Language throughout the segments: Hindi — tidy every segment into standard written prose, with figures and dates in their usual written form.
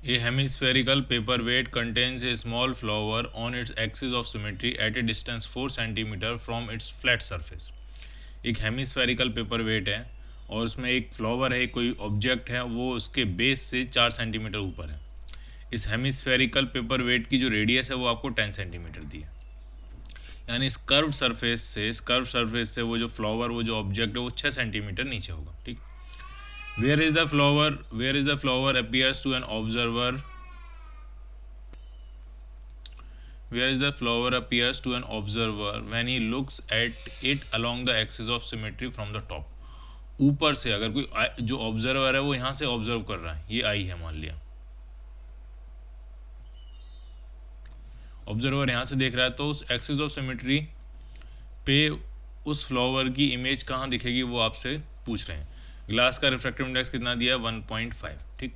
A hemispherical paperweight contains a small flower on its axis of symmetry at a distance 4 cm from its flat surface. एक हेमिस्फेरिकल पेपरवेट है और उसमें एक फ्लावर है, कोई ऑब्जेक्ट है, वो उसके बेस से 4 सेंटीमीटर ऊपर है। इस हेमिस्फेरिकल पेपरवेट की जो रेडियस है वो आपको 10 सेंटीमीटर दी है। यानी इस कर्व सरफेस से वो जो फ्लावर, वो जो ऑब्जेक्ट है वो 6 सेंटीमीटर नीचे होगा। ठीक। Where is the flower appears to an observer where the flower appears to an observer when he looks at it along the axis of symmetry from the top। ऊपर से अगर कोई जो ऑब्जर्वर है वो यहाँ से ऑब्जर्व कर रहा है, ये आई है मान लिया, ऑब्जर्वर यहाँ से देख रहा है, तो उस एक्सिस ऑफ सिमेट्री पे उस फ्लावर की इमेज कहाँ दिखेगी वो आपसे पूछ रहे हैं। ग्लास का रिफ्रैक्टिव इंडेक्स कितना दिया है? 1.5। ठीक।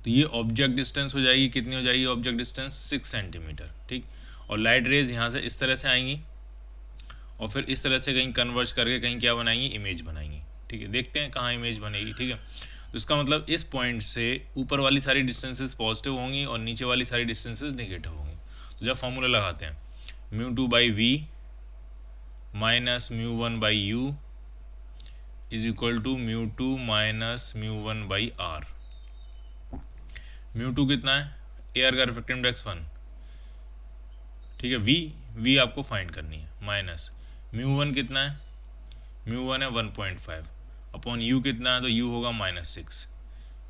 तो ये ऑब्जेक्ट डिस्टेंस हो जाएगी, कितनी हो जाएगी ऑब्जेक्ट डिस्टेंस? 6 सेंटीमीटर। ठीक। और लाइट रेज यहाँ से इस तरह से आएंगी और फिर इस तरह से कहीं कन्वर्ज करके कहीं क्या बनाएंगी? इमेज बनाएंगी। ठीक है, देखते हैं कहाँ इमेज बनेगी। ठीक है, तो इसका मतलब इस पॉइंट से ऊपर वाली सारी डिस्टेंसेस पॉजिटिव होंगी और नीचे वाली सारी डिस्टेंसेस नेगेटिव होंगी। तो जब फॉर्मूला लगाते हैं, μ2/v minus μ1/u is equal to μ2 minus μ1/r। μ2 कितना है? एयर का रिफ्रैक्टिव इंडेक्स 1। ठीक है, v आपको फाइंड करनी है, माइनस μ1 कितना है? μ1 है 1.5 अपॉन u कितना है? तो u होगा -6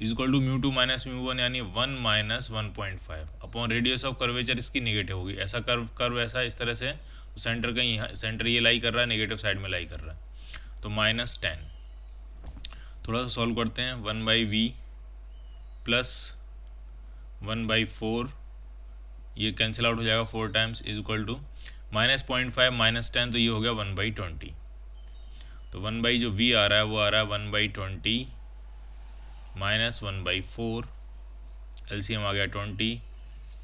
इज इक्वल टू μ2 माइनस μ1 यानी 1 minus 1.5 upon radius of curvature इसकी नेगेटिव होगी। ऐसा कर्व ऐसा इस तरह से, तो सेंटर कहीं यहाँ, सेंटर ये लाई कर रहा है, नेगेटिव साइड में लाई कर रहा है, तो -10। थोड़ा सा सॉल्व करते हैं। 1/v प्लस 1/4, ये कैंसिल आउट हो जाएगा 4 टाइम्स, इज इक्वल टू -0.5 -10, तो ये हो गया 1/20। तो 1 जो v आ रहा है वो आ रहा है 1/20 माइनस 1/4, एलसीएम आ गया 20,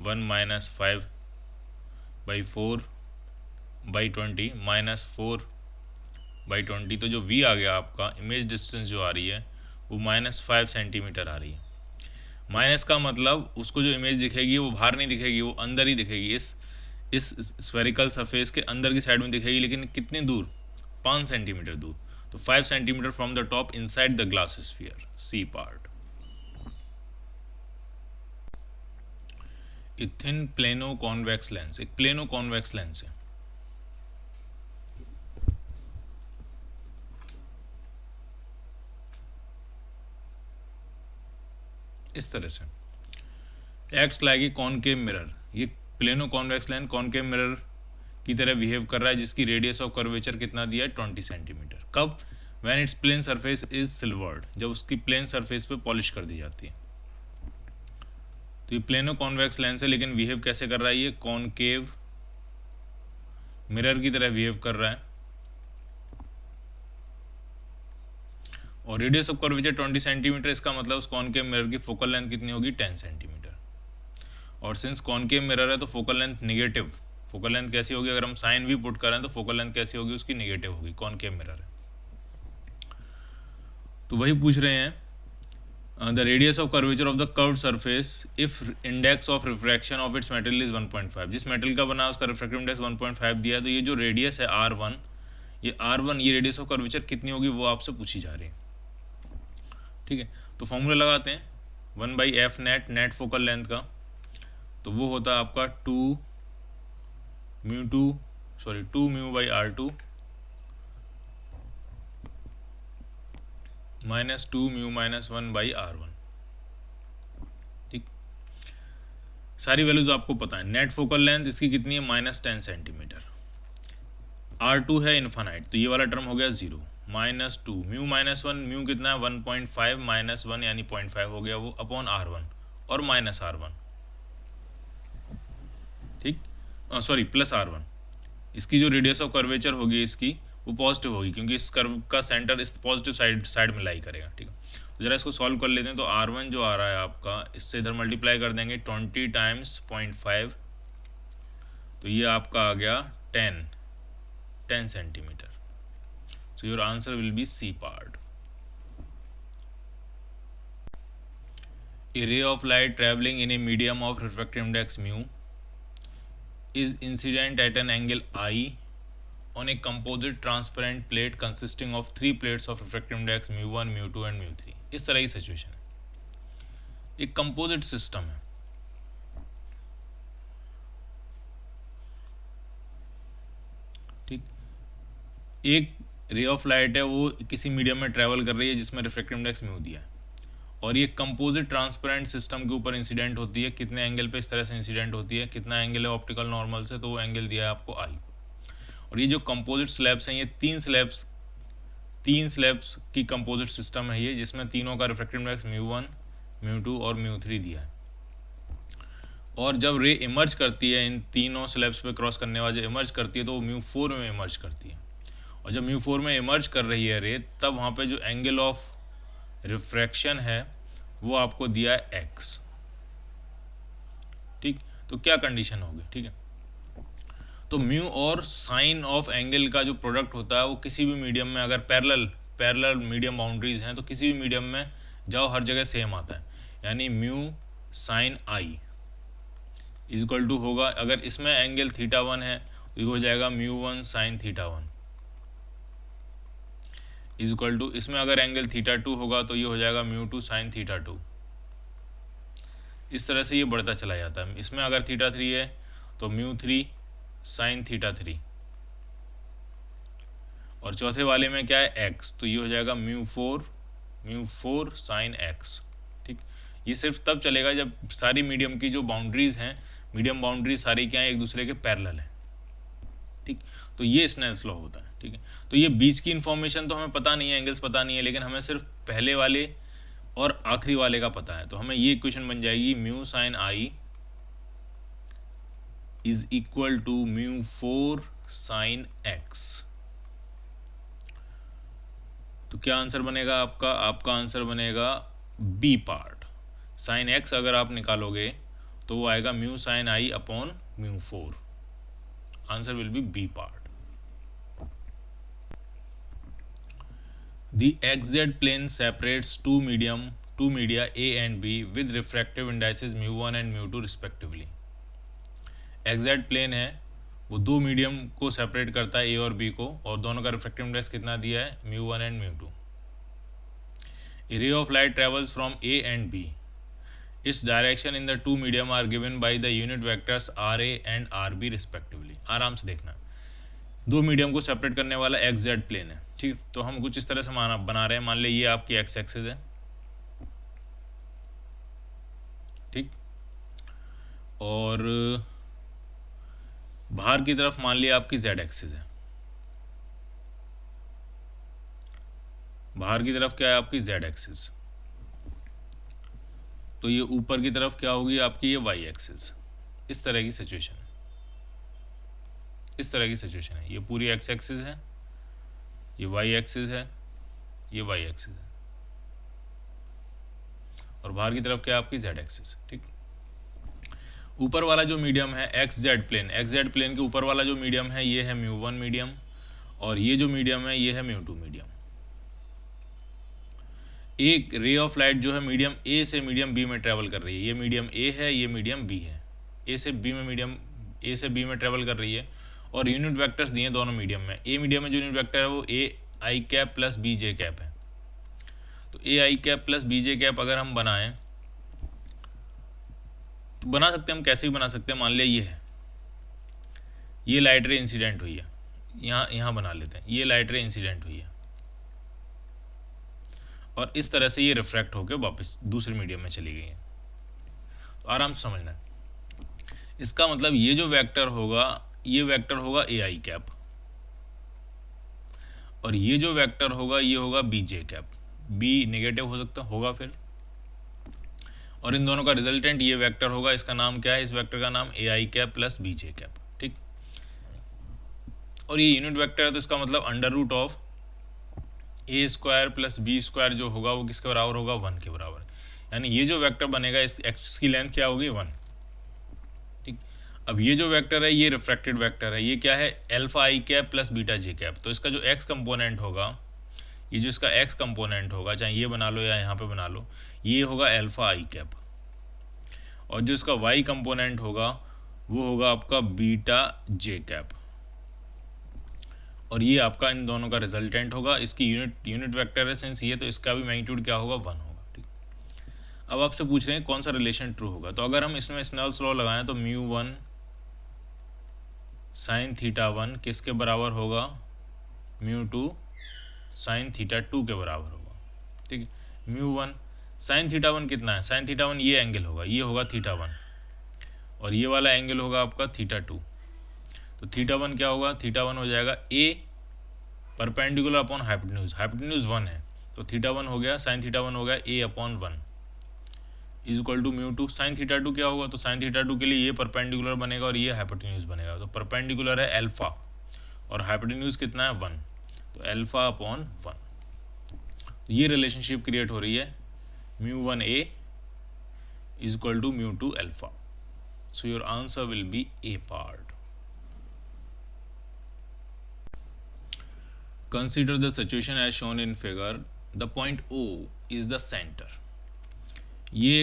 1 माइनस 5/4/20 माइनस 4/20। तो जो v आ गया आपका, इमेज डिस्टेंस जो आ रही है वो -5 सेंटीमीटर आ रही है। माइनस का मतलब उसको जो इमेज दिखेगी वो बाहर नहीं दिखेगी, वो अंदर ही दिखेगी, इस स्फेरिकल सरफेस के अंदर की साइड में दिखेगी, लेकिन कितनी दूर? 5 सेंटीमीटर दूर। तो 5 centimetre from the top inside the glass sphere, C part. Thin plano convex lens, एक प्लेनो कॉन्वेक्स लेंस है। इस तरह से acts like a concave mirror. ये plano convex lens concave mirror की तरह बिहेव कर रहा है, जिसकी रेडियस ऑफ कर्वेचर कितना दिया है? 20 सेंटीमीटर। कब? When its plane surface is silvered, जब उसकी प्लेन सरफेस पे पॉलिश कर दी जाती है। तो ये प्लेनो कॉन्वेक्स लेंस है, लेकिन बिहेव कैसे कर रहा है? ये कॉनकेव मिरर की तरह बिहेव कर रहा है और रेडियस ऑफ कर्वेचर 20 सेंटीमीटर। इसका मतलब उस कॉनकेव मिरर की फोकल लेंथ कितनी होगी? 10 सेंटीमीटर। और सिंस कॉनकेव मिरर है तो focal length negative, focal length कैसी होगी? अगर हम साइन भी पुट करें तो फोकल लेंथ कैसी होगी? उसकी निगेटिव होगी, कॉनकेव मिरर है। तो वही पूछ रहे हैं, the radius of curvature of the curved surface if index of refraction of its material is 1.5। जिस मेटेरियल का बना उसका रिफ्रैक्टिव इंडेक्स 1.5 दिया है, तो ये जो रेडियस है R1, ये रेडियस ऑफ कर्वेचर कितनी होगी वो आपसे पूछी जा रही है। ठीक है, तो फॉर्मूला लगाते हैं 1/f नेट फोकल लेंथ का, तो वो होता है आपका 2 μ/r2 माइनस 2 μ - 1/r1। ठीक, सारी वैल्यूज आपको पता है। नेट फोकल लेंथ इसकी कितनी है? -10 सेंटीमीटर। R2 है इन्फानाइट, तो ये वाला टर्म हो गया 0। -2 μ - 1, म्यू कितना है? 1.5 - 1 यानी 0.5 हो गया वो, अपॉन R1 और -R1। ठीक, सॉरी प्लस R1। इसकी जो रेडियस ऑफ कर्वेचर होगी इसकी, वो पॉजिटिव होगी, क्योंकि इस कर्व का सेंटर इस पॉजिटिव साइड में लाई करेगा। ठीक है, तो जरा इसको सॉल्व कर लेते हैं। तो R1 जो आ रहा है आपका, इससे इधर मल्टीप्लाई कर देंगे 20 टाइम्स 0.5, तो ये आपका आ गया 10 centimetre. So your answer will be C part. A ray of light traveling in a medium of refractive index mu is incident at an angle I on a composite transparent plate consisting of 3 plates of refractive index mu1, mu2 and mu3। इस तरह की सिचुएशन है। एक कंपोजिट सिस्टम है, ठीक। एक रे ऑफ लाइट है, वो किसी मीडियम में ट्रैवल कर रही है जिसमें रिफ्रैक्टिव इंडेक्स म्यू दिया है, और ये कंपोजिट ट्रांसपेरेंट सिस्टम के ऊपर इंसिडेंट होती है। कितने एंगल पे इस तरह से इंसिडेंट होती है, कितना एंगल है ऑप्टिकल नॉर्मल से, तो वो एंगल दिया है आपको आई। और ये जो कंपोजिट स्लैब्स हैं, ये तीन स्लैब्स की कंपोजिट सिस्टम है ये, जिसमें तीनों का रिफ्रैक्टिव इंडेक्स म्यू1, म्यू2 और म्यू3 दिया है। और जब रे इमर्ज करती है, इन तीनों स्लैब्स पे क्रॉस करने वाले इमर्ज करती है, तो वो म्यू4 में इमर्ज करती है। और जब म्यू4 में इमर्ज कर रही है रे, तब वहाँ पे जो एंगल ऑफ रिफ्रैक्शन है वो आपको दिया है एक्स, ठीक। तो क्या कंडीशन होगी, ठीक है। तो म्यू और साइन ऑफ एंगल का जो प्रोडक्ट होता है वो किसी भी मीडियम में, अगर पैरेलल मीडियम बाउंड्रीज हैं, तो किसी भी मीडियम में जाओ हर जगह सेम आता है। यानी mu sine i is equal to होगा, अगर इसमें एंगल θ1 है तो ये हो जाएगा μ1 साइन θ1 इज इक्वल टू, इसमें अगर एंगल θ2 होगा तो ये हो जाएगा μ2 साइन θ2। इस तरह से ये बढ़ता चला जाता है। इसमें अगर θ3 है तो μ3 साइन θ3, और चौथे वाले में क्या है x, तो ये हो जाएगा μ4 साइन x, ठीक। ये सिर्फ तब चलेगा जब सारी मीडियम की जो बाउंड्रीज हैं, मीडियम बाउंड्री सारी क्या है, एक दूसरे के पैरेलल है, ठीक। तो ये स्नेल्स लॉ होता है, ठीक है। तो ये बीच की इन्फॉर्मेशन तो हमें पता नहीं है, एंगल्स पता नहीं है, लेकिन हमें सिर्फ पहले वाले और आखिरी वाले का पता है। तो हमें ये इक्वेशन बन जाएगी mu sine i is equal to μ4 sine x। तो क्या आंसर बनेगा आपका आंसर बनेगा बी पार्ट। साइन x अगर आप निकालोगे तो वो आएगा mu sine i upon μ4। Answer will be B part. The xz plane separates two media A and B with refractive indices μ1 and μ2 respectively। xz plane है, वो दो मीडियम को सेपरेट करता है, ए और बी को, और दोनों का रिफ्रैक्टिव इंडेक्स कितना दिया है, μ1 and μ2। A ray of light travels from A and B। Its direction in the two medium are given by the unit vectors RA and RB respectively। आराम से देखना, दो मीडियम को सेपरेट करने वाला xz प्लेन है, ठीक। तो हम कुछ इस तरह से बना रहे हैं, मान लीजिए ये आपकी x एक्सिस है, ठीक। और बाहर की तरफ मान लिया आपकी z एक्सिस है, बाहर की तरफ क्या है आपकी z एक्सिस, तो ये ऊपर की तरफ क्या होगी आपकी ये y एक्सिस। इस तरह की सिचुएशन है, इस तरह की सिचुएशन है। ये पूरी x एक्सिस है, ये y एक्सिस है, ये y एक्सिस है, और बाहर की तरफ क्या है आपकी z एक्सिस, ठीक। ऊपर वाला जो मीडियम है xz प्लेन के ऊपर वाला जो मीडियम है ये है μ1 मीडियम, और ये जो मीडियम है ये है μ2 मीडियम। एक रे ऑफ लाइट जो है मीडियम ए से मीडियम बी में ट्रेवल कर रही है, ये मीडियम ए है, ये मीडियम बी है, ए से बी में ट्रेवल कर रही है, और यूनिट वेक्टर्स दिए दोनों मीडियम में। ए मीडियम में जो यूनिट वेक्टर है वो a i cap plus b J cap है। तो a i cap plus b J cap अगर हम बनाएं तो बना सकते हैं, हम कैसे भी बना सकते हैं। मान लिया ये है, ये लाइट रे इंसिडेंट हुई है, यहाँ बना लेते हैं, ये लाइट रे इंसिडेंट हुई है, और इस तरह से ये रिफ्रैक्ट होकर वापस दूसरे मीडियम में चली गई है। तो आराम से समझना है, इसका मतलब ये जो वेक्टर होगा, ये वेक्टर होगा ए आई कैप, और ये जो वेक्टर होगा ये होगा बी जे कैप। बी नेगेटिव हो सकता होगा फिर, और इन दोनों का रिजल्टेंट ये वेक्टर होगा, इसका नाम क्या है, इस वेक्टर का नाम a i cap plus b J cap, ठीक। और ये यूनिट वेक्टर है, तो इसका मतलब under root of a square plus b square जो होगा वो किसके बराबर होगा, 1 के बराबर। यानी ये जो वेक्टर बनेगा इसकी लेंथ क्या होगी, 1, ठीक। अब ये जो वेक्टर है ये रिफ्रैक्टेड वेक्टर है, ये क्या है, अल्फा आई कैप प्लस बीटा जे कैप। तो इसका जो एक्स कंपोनेंट होगा, ये जो इसका एक्स कंपोनेंट होगा, चाहे ये बना लो या यहाँ पे बना लो, ये होगा अल्फा आई कैप, और जो इसका y कंपोनेंट होगा वो होगा आपका बीटा जे कैप, और ये आपका इन दोनों का रिजल्टेंट होगा। इसकी यूनिट वेक्टर है सिंस ये, तो इसका भी मैग्नीट्यूड क्या होगा 1 होगा। ठीक, अब आपसे पूछ रहे हैं कौन सा रिलेशन ट्रू होगा। तो अगर हम इसमें स्नेल्स लॉ लगाएं तो μ1 sin θ1 किसके बराबर होगा, μ2 sin θ2 के बराबर होगा। ठीक है, μ1 sin θ1 कितना है, sin θ1 ये एंगल होगा, ये होगा θ1, और ये वाला एंगल होगा आपका θ2। तो θ1 क्या होगा, θ1 हो जाएगा a perpendicular upon hypotenuse, hypotenuse 1 है, तो θ1 हो गया, sin θ1 हो गया a upon 1 is equal to μ2। sin θ2 क्या होगा, तो sin θ2 के लिए ये परपेंडिकुलर बनेगा और ये हाइपोटेन्यूज बनेगा। तो परपेंडिकुलर है अल्फा और हाइपोटेन्यूज कितना है 1, तो अल्फा अपॉन 1। तो ये रिलेशनशिप क्रिएट हो रही है μ1a is equal to μ2 alpha. So your answer will be a part. Consider the situation as shown in figure. The point O is the center. ये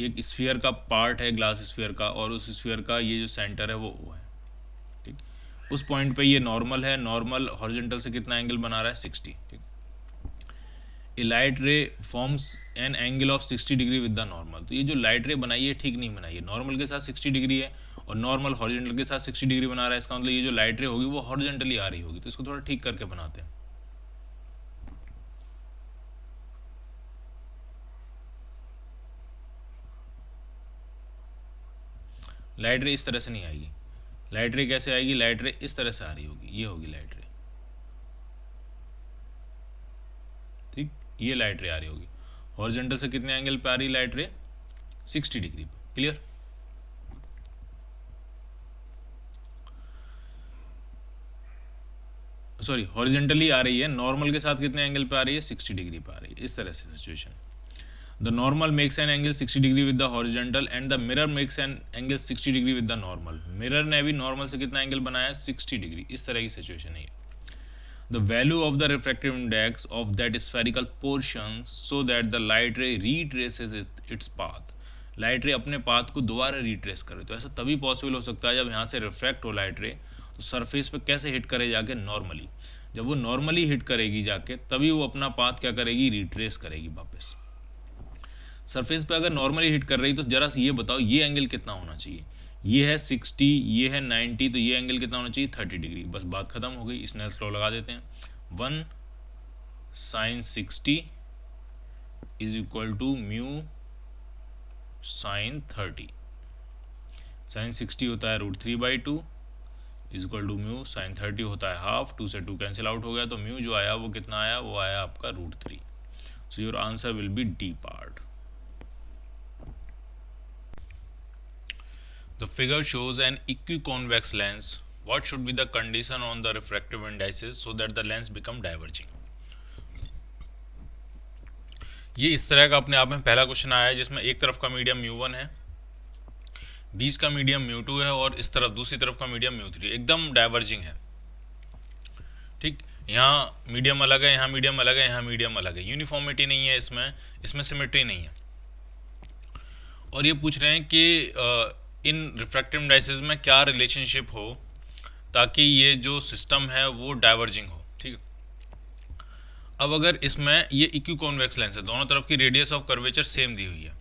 एक स्फीयर का पार्ट है, ग्लास स्फीयर का, और उस स्फीयर का ये जो सेंटर है वो O है। ठीक, उस पॉइंट पे ये नॉर्मल है, नॉर्मल हॉरिजॉन्टल से कितना एंगल बना रहा है 60। ठीक, a light ray forms an angle of 60 degree with the normal. तो ये जो लाइट रे बनाई है ठीक नहीं बनाई है, नॉर्मल के साथ 60 डिग्री है और नॉर्मल हॉरिजॉन्टल के साथ 60 डिग्री बना रहा है। इसका मतलब ये जो लाइट रे होगी वो हॉरिजॉन्टली आ रही होगी, तो इसको थोड़ा ठीक करके बनाते हैं। लाइट रे इस तरह से नहीं आएगी, लाइट रे कैसे आएगी, लाइट रे इस तरह से आ रही होगी, ये होगी लाइट रे। ठीक, ये लाइट रे आ रही होगी, हॉरिजॉन्टल से कितने एंगल पे आ रही लाइट रे, 60 डिग्री पे। क्लियर, सॉरी हॉरिजॉन्टली आ रही है, नॉर्मल के साथ कितने एंगल पे आ रही है 60 डिग्री पे आ रही है, इस तरह से situation. The normal makes an angle 60 degree with the horizontal and the mirror makes an angle 60 degree with the normal. Mirror ने भी normal से कितना एंगल बनाया है 60 डिग्री, इस तरह की सिचुएशन है। The value of the refractive index of that spherical portion so that the light ray retraces its path. Light रे अपने पाथ को दोबारा रिट्रेस करे, तो ऐसा तभी पॉसिबल हो सकता है जब यहाँ से रिफ्रैक्ट हो लाइट रे, तो सरफेस पे कैसे हिट करे जाके नॉर्मली, जब वो नॉर्मली हिट करेगी जाके तभी वो अपना पाथ क्या करेगी, रिट्रेस करेगी वापस। सरफेस पे अगर नॉर्मली हिट कर रही तो जरा सा ये बताओ ये एंगल कितना होना चाहिए, ये है 60, ये है 90, तो ये एंगल कितना होना चाहिए 30 डिग्री। बस बात खत्म हो गई, स्नेल्स लॉ लगा देते हैं। 1 sin 60 is equal to mu sin 30। sin 60 होता है √3/2 is equal to mu sin 30 होता है हाफ, 2 से 2 कैंसिल आउट हो गया, तो म्यू जो आया वो कितना आया, वो आया आपका √3। सो your answer will B D part. The figure shows an equiconvex lens. What should be the condition on the refractive indices so that the lens become diverging? ये इस तरह का अपने आप में पहला क्वेश्चन आया है जिसमें एक तरफ का मीडियम μ1 है, बीच का मीडियम μ2 है और इस तरफ दूसरी तरफ का मीडियम μ3, एकदम डाइवर्जिंग है। ठीक, यहाँ मीडियम अलग है, यहाँ मीडियम अलग है, यहाँ मीडियम अलग है, यूनिफॉर्मिटी नहीं है इसमें सिमेट्री नहीं है। और ये पूछ रहे हैं कि इन रिफ्रैक्टिव इंडाइसेस में क्या रिलेशनशिप हो ताकि ये जो सिस्टम है वो डाइवर्जिंग हो। ठीक है, अब अगर इसमें ये इक्विकॉन्वेक्स लेंस है, दोनों तरफ की रेडियस ऑफ कर्वेचर सेम दी हुई है,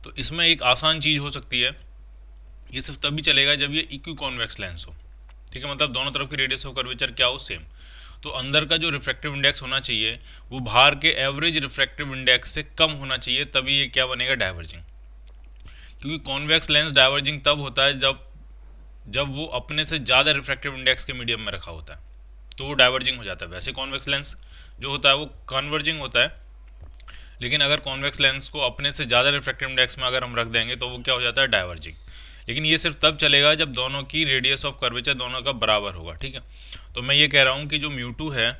तो इसमें एक आसान चीज़ हो सकती है, ये सिर्फ तभी चलेगा जब ये इक्विकॉन्वेक्स लेंस हो। ठीक है, मतलब दोनों तरफ की रेडियस ऑफ कर्वेचर क्या हो, सेम। तो अंदर का जो रिफ्रैक्टिव इंडेक्स होना चाहिए वो बाहर के एवरेज रिफ्रैक्टिव इंडेक्स से कम होना चाहिए, तभी ये क्या बनेगा, डाइवर्जिंग। क्योंकि कॉन्वेक्स लेंस डाइवर्जिंग तब होता है जब वो अपने से ज़्यादा रिफ्रैक्टिव इंडेक्स के मीडियम में रखा होता है, तो वो डाइवर्जिंग हो जाता है। वैसे कॉन्वेक्स लेंस जो होता है वो कन्वर्जिंग होता है, लेकिन अगर कॉन्वेक्स लेंस को अपने से ज़्यादा रिफ्रैक्टिव इंडेक्स में अगर हम रख देंगे तो वो क्या हो जाता है, डाइवर्जिंग। लेकिन ये सिर्फ तब चलेगा जब दोनों की रेडियस ऑफ कर्वेचर दोनों का बराबर होगा। ठीक है, तो मैं ये कह रहा हूँ कि जो μ2 है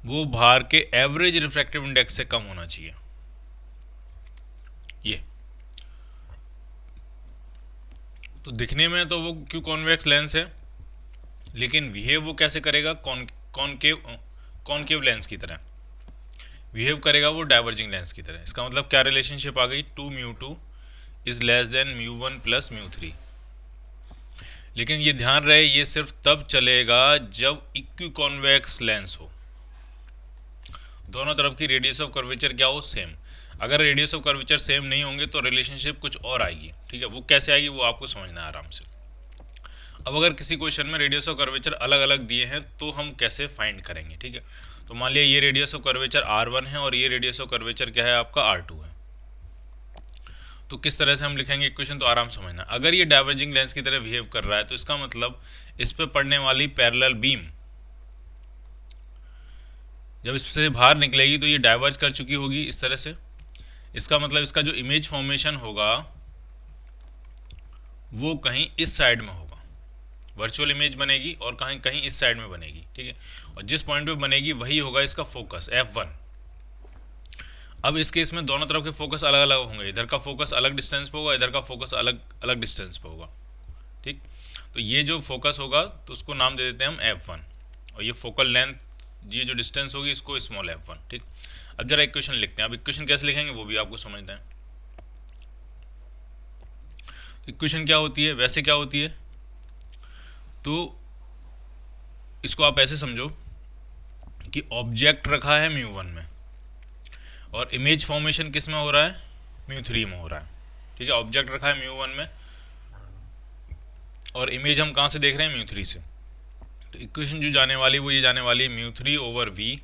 वो बाहर के एवरेज रिफ्रैक्टिव इंडेक्स से कम होना चाहिए। ये तो दिखने में तो वो क्यों कॉन्वेक्स लेंस है, लेकिन बिहेव वो कैसे करेगा, कॉनकेव लेंस की तरह बिहेव करेगा, वो डाइवर्जिंग लेंस की तरह। इसका मतलब क्या रिलेशनशिप आ गई, 2μ2 इज लेस देन μ1 प्लस μ3। लेकिन ये ध्यान रहे ये सिर्फ तब चलेगा जब इक्विकॉन्वेक्स लेंस हो, दोनों तरफ की रेडियस ऑफ कर्वेचर क्या हो, सेम। अगर रेडियस ऑफ कर्वेचर सेम नहीं होंगे तो रिलेशनशिप कुछ और आएगी, ठीक है। वो कैसे आएगी वो आपको समझना है आराम से। अब अगर किसी क्वेश्चन में रेडियस ऑफ कर्वेचर अलग अलग दिए हैं तो हम कैसे फाइंड करेंगे, ठीक है। तो मान लिया ये रेडियस ऑफ कर्वेचर R1 है और ये रेडियस ऑफ कर्वेचर क्या है आपका R2 है, तो किस तरह से हम लिखेंगे इक्वेशन, तो आराम समझना। अगर ये डाइवर्जिंग लेंस की तरह बिहेव कर रहा है तो इसका मतलब इस पे पड़ने वाली पैरेलल बीम जब इससे बाहर निकलेगी तो ये डाइवर्ज कर चुकी होगी इस तरह से। इसका मतलब इसका जो इमेज फॉर्मेशन होगा वो कहीं इस साइड में होगा, वर्चुअल इमेज बनेगी और कहीं कहीं इस साइड में बनेगी, ठीक है। और जिस पॉइंट पे बनेगी वही होगा इसका फोकस F1। अब इस केस में दोनों तरफ के फोकस अलग अलग होंगे, इधर का फोकस अलग डिस्टेंस पे होगा, इधर का फोकस अलग अलग डिस्टेंस पे होगा, ठीक। तो ये जो फोकस होगा तो उसको नाम दे देते हैं हम F1 और ये फोकल लेंथ, ये जो डिस्टेंस होगी इसको स्मॉल F1, ठीक। अब जरा इक्वेशन लिखते हैं। अब इक्वेशन कैसे लिखेंगे वो भी आपको समझना है। इक्वेशन क्या होती है, वैसे क्या होती है, तो इसको आप ऐसे समझो कि ऑब्जेक्ट रखा है μ1 में और इमेज फॉर्मेशन किस में हो रहा है, μ3 में हो रहा है, ठीक है। ऑब्जेक्ट रखा है μ1 में और इमेज हम कहाँ से देख रहे हैं, μ3 से। तो इक्वेशन जो जाने वाली वो ये जाने वाली है μ3 over v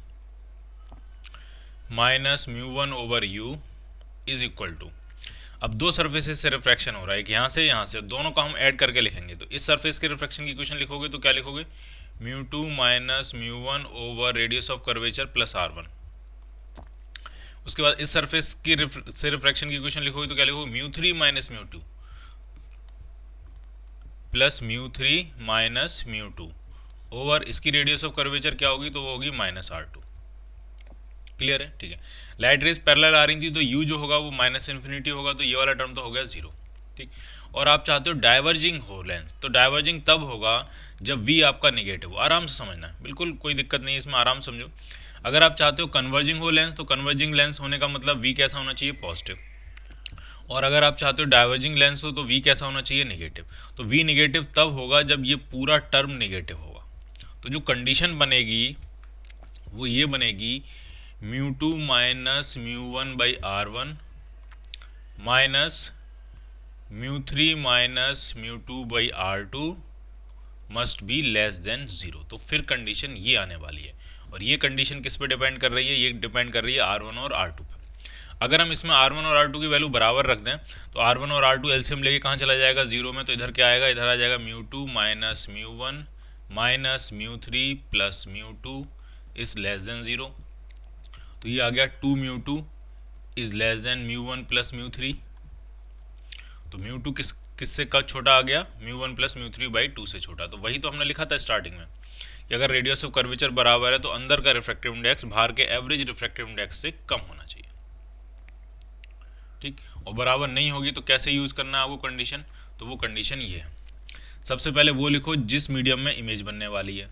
minus μ1 over u is equal to, अब दो सरफेसेस से रिफ्रैक्शन हो रहा है, एक यहाँ से, दोनों का हम ऐड करके लिखेंगे। तो इस सरफेस के रिफ्रैक्शन की इक्वेशन लिखोगे तो क्या लिखोगे, μ2 minus μ1 over radius of curvature plus R1। उसके बाद इस सरफेस की से रिफ्रैक्शन की इक्वेशन लिखोगे तो क्या लिखोगे, μ3 माइनस μ2 प्लस μ3 माइनस μ2 ओवर इसकी रेडियस ऑफ कर्वेचर क्या होगी, तो वो होगी माइनस R2। क्लियर है, ठीक है। लाइट रेज पैरेलल आ रही थी तो u जो होगा वो माइनस इन्फिनिटी होगा, तो ये वाला टर्म तो हो गया 0, ठीक। और आप चाहते हो डाइवर्जिंग हो लेंस, तो डाइवर्जिंग तब होगा जब v आपका नेगेटिव हो। आराम से समझना है, बिल्कुल कोई दिक्कत नहीं है इसमें, आराम समझो। अगर आप चाहते हो कन्वर्जिंग हो लेंस तो कन्वर्जिंग लेंस होने का मतलब v कैसा होना चाहिए, पॉजिटिव। और अगर आप चाहते हो डाइवर्जिंग लेंस हो तो v कैसा होना चाहिए, नेगेटिव। तो v नेगेटिव तब होगा जब ये पूरा टर्म नेगेटिव होगा। तो जो कंडीशन बनेगी वो ये बनेगी, μ2 minus μ1 by R1 minus μ3 minus μ2 by R2 must be less than 0। तो फिर कंडीशन ये आने वाली है और ये कंडीशन किस पे डिपेंड कर रही है, ये डिपेंड कर रही है R1 और R2 पे। अगर हम इसमें R1 और R2 की वैल्यू बराबर रख दें तो R1 और R2 एलसीएम लेके कहाँ चला जाएगा, 0 में। तो इधर क्या आएगा, इधर आ जाएगा μ2 minus μ1 minus μ3 plus μ2 is less than 0। तो ये आ गया 2 μ2 इज लेस देन μ1 प्लस μ3। तो μ2 किससे का छोटा आ गया, μ1 प्लस μ3 बाई 2 से छोटा। तो वही तो हमने लिखा था स्टार्टिंग में कि अगर रेडियस ऑफ कर्वेचर बराबर है तो अंदर का रिफ्रैक्टिव इंडेक्स बाहर के एवरेज रिफ्रैक्टिव इंडेक्स से कम होना चाहिए, ठीक। और बराबर नहीं होगी तो कैसे यूज़ करना है आपको कंडीशन, तो वो कंडीशन ये है। सबसे पहले वो लिखो जिस मीडियम में इमेज बनने वाली है,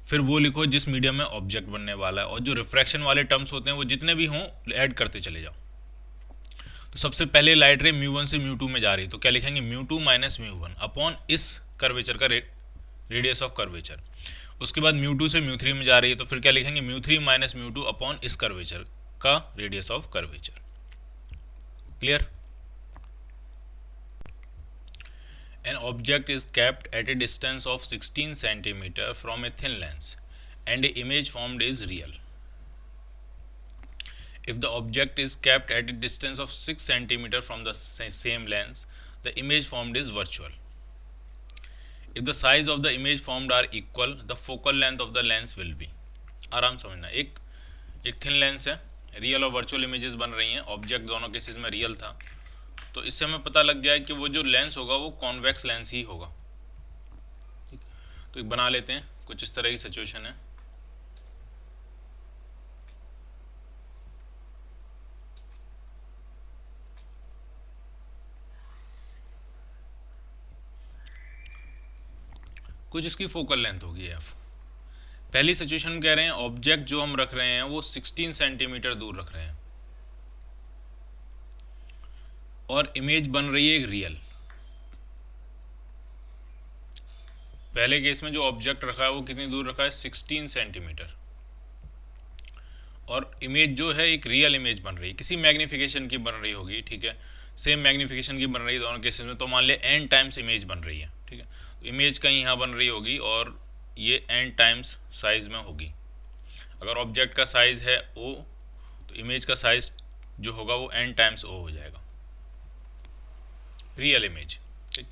फिर वो लिखो जिस मीडियम में ऑब्जेक्ट बनने वाला है, और जो रिफ्रैक्शन वाले टर्म्स होते हैं वो जितने भी हों ऐड करते चले जाओ। तो सबसे पहले लाइट रे μ1 से μ2 में जा रही है तो क्या लिखेंगे, μ2 माइनस μ1 अपॉन इस कर्वेचर का रेडियस ऑफ कर्वेचर। उसके बाद μ2 से μ3 में जा रही है तो फिर क्या लिखेंगे, μ3 माइनस μ2 अपॉन इस कर्वेचर का radius of curvature. Clear. An object is kept at a distance of 16 cm from a thin lens and a image formed is real. If the object is kept at a distance of 6 cm from the same lens, the image formed is virtual. If the size of the image formed are equal, the focal length of the lens will be. आराम समझना, एक थिन लेंस है, रियल और वर्चुअल इमेजेस बन रही हैं, ऑब्जेक्ट दोनों केसेस में रियल था, तो इससे हमें पता लग गया है कि वो जो लेंस होगा वो कॉन्वेक्स लेंस ही होगा। तो एक बना लेते हैं, कुछ इस तरह की सिचुएशन है। कुछ इसकी फोकल लेंथ होगी एफ। पहली सिचुएशन कह रहे हैं ऑब्जेक्ट जो हम रख रहे हैं वो 16 सेंटीमीटर दूर रख रहे हैं, और इमेज बन रही है एक रियल। पहले केस में जो ऑब्जेक्ट रखा है वो कितनी दूर रखा है, 16 सेंटीमीटर, और इमेज जो है एक रियल इमेज बन रही है, किसी मैग्नीफिकेशन की बन रही होगी, ठीक है, सेम मैग्नीफिकेशन की बन रही है दोनों केसेस में, तो मान लिया n टाइम्स इमेज बन रही है, ठीक है, इमेज कहीं यहाँ बन रही होगी और ये n टाइम्स साइज में होगी। अगर ऑब्जेक्ट का साइज है o तो इमेज का साइज जो होगा वो n टाइम्स o हो जाएगा, रियल इमेज। ठीक,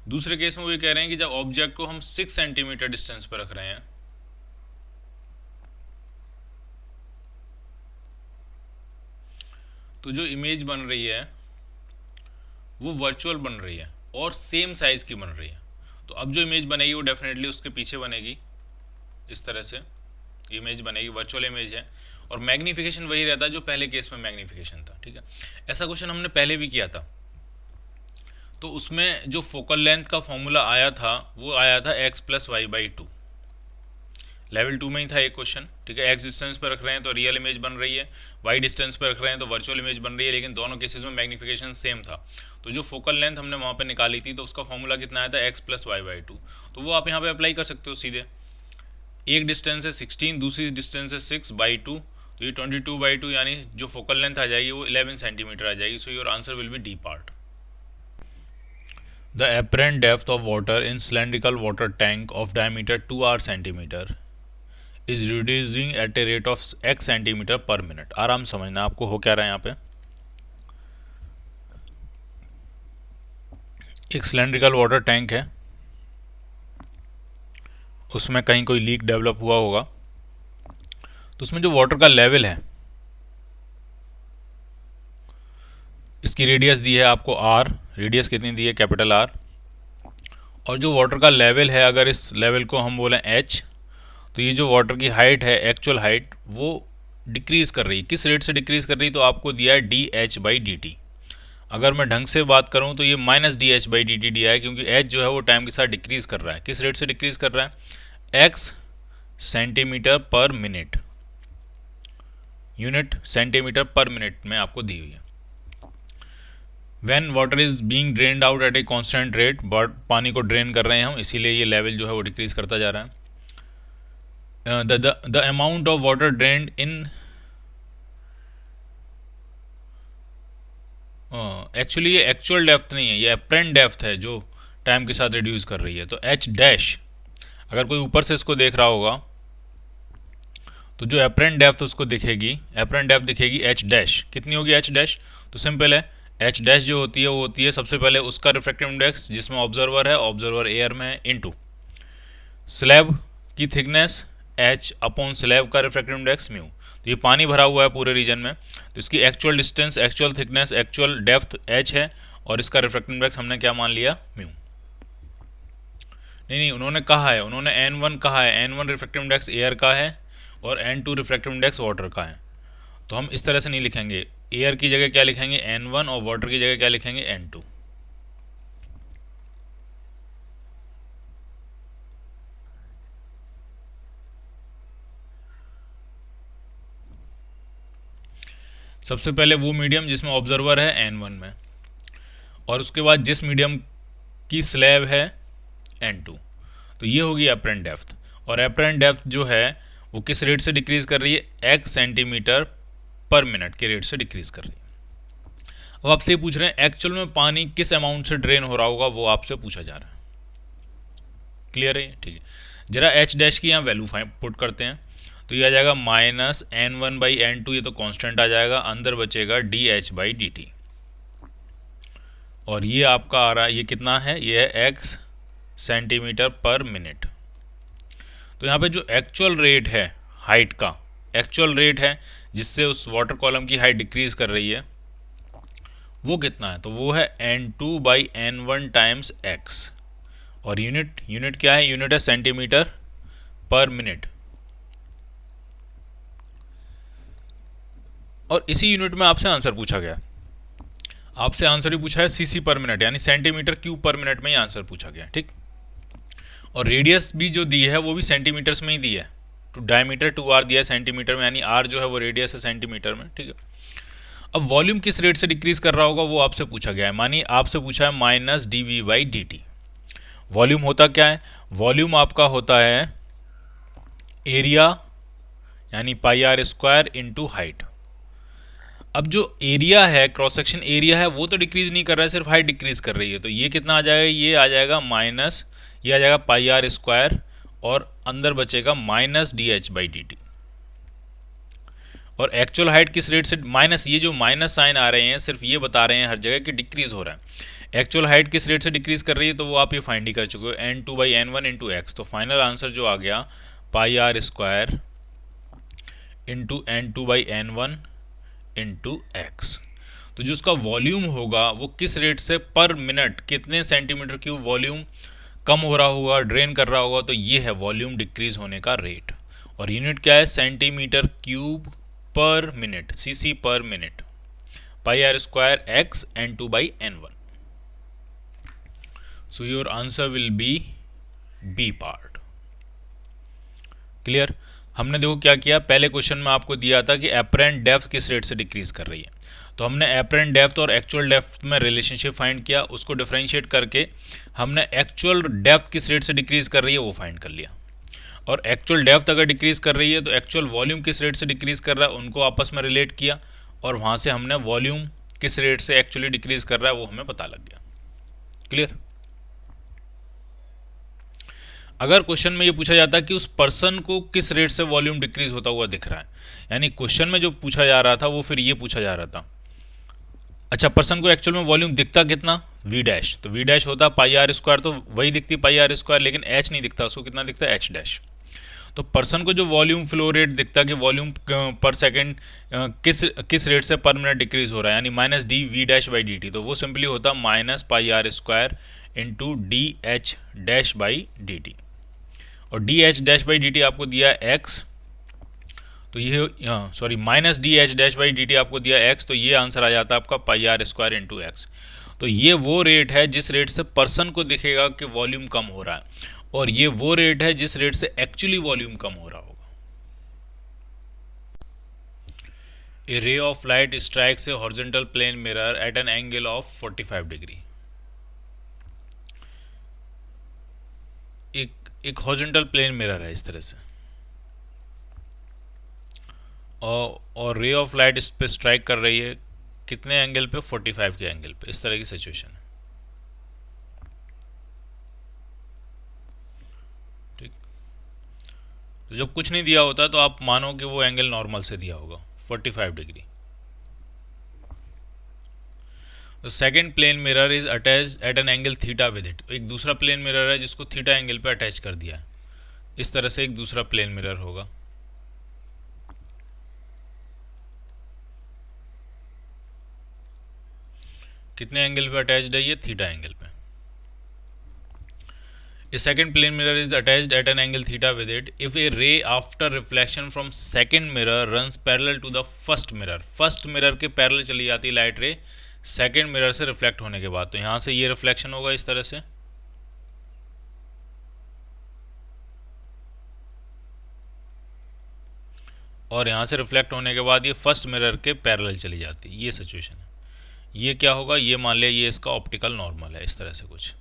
दूसरे केस में वो ये कह रहे हैं कि जब ऑब्जेक्ट को हम 6 सेंटीमीटर डिस्टेंस पर रख रहे हैं, तो जो इमेज बन रही है वो वर्चुअल बन रही है और सेम साइज की बन रही है। तो अब जो इमेज बनेगी वो डेफिनेटली उसके पीछे बनेगी, इस तरह से इमेज बनेगी, वर्चुअल इमेज है, और मैग्नीफिकेशन वही रहता है जो पहले केस में मैग्नीफिकेशन था। ठीक है, ऐसा क्वेश्चन हमने पहले भी किया था, तो उसमें जो फोकल लेंथ का फॉर्मूला आया था वो आया था x plus Y by 2, level 2 में ही था एक क्वेश्चन। ठीक है, x डिस्टेंस पर रख रहे हैं तो रियल इमेज बन रही है, y डिस्टेंस पर रख रहे हैं तो वर्चुअल इमेज बन रही है, लेकिन दोनों केसेस में मैग्नीफिकेशन सेम था। तो जो फोकल लेंथ हमने वहाँ पे निकाली थी तो उसका फॉर्मूला कितना आया था, x प्लस वाई बाई 2। तो वो आप यहाँ पे अप्लाई कर सकते हो सीधे, एक डिस्टेंस है 16, दूसरी डिस्टेंस है 6 बाई 2, तो ये 22 बाई 2 यानी जो फोकल लेंथ आ जाएगी वो 11 सेंटीमीटर आ जाएगी। सो your answer will B D part. The apparent depth of water in cylindrical water tank of diameter 2 r centimeter is reducing at a rate of x centimeter per minute। आराम समझना आपको हो क्या रहा है यहाँ पे। एक सिलेंड्रिकल वाटर टैंक है, उसमें कहीं कोई लीक डेवलप हुआ होगा, तो उसमें जो वाटर का लेवल है, इसकी रेडियस दी है आपको r, रेडियस कितनी दी है, कैपिटल R, और जो वाटर का लेवल है अगर इस लेवल को हम बोलें h, तो ये जो वाटर की हाइट है, एक्चुअल हाइट, वो डिक्रीज़ कर रही है। किस रेट से डिक्रीज़ कर रही है, तो आपको दिया है dh बाई dt। अगर मैं ढंग से बात करूं तो ये माइनस dh बाई dt दिया है, क्योंकि h जो है वो टाइम के साथ डिक्रीज़ कर रहा है। किस रेट से डिक्रीज़ कर रहा है, x सेंटीमीटर पर मिनट, यूनिट सेंटीमीटर पर मिनट में आपको दी हुई है। When water is being drained out at a constant rate, but पानी को ड्रेन कर रहे हैं हम, इसीलिए ये लेवल जो है वो डिक्रीज करता जा रहा है। The amount of water drained in, actually ये एक्चुअल डेप्थ नहीं है, ये अप्रेंट डेप्थ है जो टाइम के साथ रिड्यूस कर रही है। तो एच डैश, अगर कोई ऊपर से इसको देख रहा होगा तो जो अप्रेंट डेप्थ उसको दिखेगी, अप्रेंट डेप्थ दिखेगी एच डैश। कितनी होगी एच डैश, तो सिंपल है, एच डैश जो होती है वो होती है सबसे पहले उसका रिफ्रैक्टिव इंडेक्स जिसमें ऑब्जर्वर है, ऑब्जर्वर एयर में है, इनटू स्लैब की थिकनेस एच अपॉन स्लैब का रिफ्रैक्टिव इंडेक्स म्यू। तो ये पानी भरा हुआ है पूरे रीजन में, तो इसकी actual distance, actual thickness, actual depth H है, और इसका रिफ्रैक्टिव इंडेक्स हमने क्या मान लिया, म्यू। नहीं, उन्होंने कहा है, उन्होंने n1 कहा है, n1 रिफ्रैक्टिव इंडेक्स एयर का है और n2 रिफ्रैक्टिव इंडेक्स वाटर का है। तो हम इस तरह से नहीं लिखेंगे, एयर की जगह क्या लिखेंगे n1 और वाटर की जगह क्या लिखेंगे n2। सबसे पहले वो मीडियम जिसमें ऑब्जर्वर है n1 में, और उसके बाद जिस मीडियम की स्लैब है n2। तो ये होगी अप्रेंट डेप्थ, और अप्रेंट डेप्थ जो है वो किस रेट से डिक्रीज कर रही है, x सेंटीमीटर पर मिनट के रेट से डिक्रीज कर रही है। अब आपसे पूछ रहे हैं एक्चुअल में पानी किस अमाउंट से ड्रेन हो रहा होगा, वो आपसे पूछा जा रहा है। क्लियर है, ठीक है। जरा एच डैश की यहाँ वैल्यू पुट करते हैं, तो ये आ जाएगा माइनस n1 बाई n2, ये तो कांस्टेंट आ जाएगा, अंदर बचेगा dh बाई dt, और ये आपका आ रहा है, ये कितना है, ये है x सेंटीमीटर पर मिनट। तो यहाँ पे जो एक्चुअल रेट है हाइट का, एक्चुअल रेट है जिससे उस वाटर कॉलम की हाइट डिक्रीज कर रही है, वो कितना है, तो वो है n2 by n1 times x, और यूनिट क्या है, यूनिट है सेंटीमीटर पर मिनट। और इसी यूनिट में आपसे आंसर पूछा गया, आपसे आंसर ही पूछा है सीसी पर मिनट, यानी सेंटीमीटर क्यूब पर मिनट में ही आंसर पूछा गया। ठीक, और रेडियस भी जो दी है वो भी सेंटीमीटर्स में ही दी है, तो डायमीटर 2r दिया है सेंटीमीटर में, यानी r जो है वो रेडियस है सेंटीमीटर में। ठीक है, अब वॉल्यूम किस रेट से डिक्रीज कर रहा होगा वो आपसे पूछा गया है। मानिए आपसे पूछा है minus D V by D T. Volume होता क्या है? वॉल्यूम आपका होता है एरिया यानी pi are square into height. अब जो एरिया है, क्रॉस सेक्शन एरिया है, वो तो डिक्रीज नहीं कर रहा है, सिर्फ हाइट डिक्रीज कर रही है। तो ये कितना आ जाएगा? ये आ जाएगा माइनस, ये आ जाएगा पाई आर स्क्वायर और अंदर बचेगा minus d H by D t. और एक्चुअल हाइट किस रेट से माइनस, ये जो माइनस साइन आ रहे हैं सिर्फ ये बता रहे हैं हर जगह कि डिक्रीज हो रहा है। एक्चुअल हाइट किस रेट से डिक्रीज कर रही है तो वो आप ये फाइंड ही कर चुके हो, n two by N one into x. तो फाइनल आंसर जो आ गया pi are square into n two by N one into x. तो जो उसका वॉल्यूम होगा वो किस रेट से पर मिनट कितने सेंटीमीटर क्यूब वॉल्यूम कम हो रहा होगा, ड्रेन कर रहा होगा, तो ये है वॉल्यूम डिक्रीज होने का रेट। और यूनिट क्या है? सेंटीमीटर क्यूब पर मिनट, सीसी पर minute, pi are square X N two by N one. So your answer will be B part. Clear? हमने देखो क्या किया, पहले क्वेश्चन में आपको दिया था कि एपरेंट डेप्थ किस रेट से डिक्रीज कर रही है, तो हमने एपरेंट डेप्थ और एक्चुअल डेप्थ में रिलेशनशिप फाइंड किया, उसको डिफरेंशिएट करके हमने एक्चुअल डेप्थ किस रेट से डिक्रीज कर रही है वो फाइंड कर लिया। और एक्चुअल डेप्थ अगर डिक्रीज कर रही है तो एक्चुअल वॉल्यूम किस रेट से डिक्रीज कर रहा है उनको आपस में रिलेट किया, और वहाँ से हमने वॉल्यूम किस रेट से एक्चुअली डिक्रीज कर रहा है वो हमें पता लग गया। क्लियर? अगर क्वेश्चन में ये पूछा जाता कि उस पर्सन को किस रेट से वॉल्यूम डिक्रीज होता हुआ दिख रहा है, यानी क्वेश्चन में जो पूछा जा रहा था वो फिर ये पूछा जा रहा था, अच्छा पर्सन को एक्चुअल में वॉल्यूम दिखता कितना? V dash. तो वी डैश होता पाई आर स्क्वायर, तो वही दिखती पाई आर स्क्वायर, लेकिन एच नहीं दिखता, उसको कितना दिखता है? H dash. तो पर्सन को जो वॉल्यूम फ्लो रेट दिखता कि वॉल्यूम पर सेकंड किस रेट से पर मिनट डिक्रीज हो रहा है, यानी minus D v dash by D t, तो वो सिंपली होता minus pi are square into d h dash by D t. और d h dash by D t आपको दिया एक्स, तो ये sorry minus d h dash by D t आपको दिया एक्स, तो ये आंसर आ जाता है आपका पाई आर स्क्वायर इंटू एक्स। तो ये वो रेट है जिस रेट से पर्सन को दिखेगा कि वॉल्यूम कम हो रहा है, और ये वो रेट है जिस रेट से एक्चुअली वॉल्यूम कम हो रहा होगा। A ray of light strikes a horizontal plane mirror at an angle of 45 degree. एक हॉरिजॉन्टल प्लेन मिरर है इस तरह से, और रे ऑफ लाइट इस पे स्ट्राइक कर रही है कितने एंगल पे? 45 के एंगल पे। इस तरह की सिचुएशन है। ठीक, तो जब कुछ नहीं दिया होता तो आप मानो कि वो एंगल नॉर्मल से दिया होगा 45 degree. The second plane mirror is attached at an angle theta with it. एक दूसरा प्लेन मिरर है जिसको थीटा एंगल पे अटैच कर दिया है। इस तरह से एक दूसरा प्लेन मिरर होगा। कितने एंगल पे अटैच्ड है? ये थीटा एंगल पे। A second plane mirror is attached at an angle theta with it. If a ray after reflection from second mirror runs parallel to the first mirror के पैरेलल चली जाती है लाइट रे सेकंड मिरर से रिफ्लेक्ट होने के बाद, तो यहाँ से ये रिफ्लेक्शन होगा इस तरह से, और यहाँ से रिफ्लेक्ट होने के बाद ये फर्स्ट मिरर के पैरेलल चली जाती है। ये सिचुएशन है। ये क्या होगा? ये मान लिया ये इसका ऑप्टिकल नॉर्मल है, इस तरह से कुछ,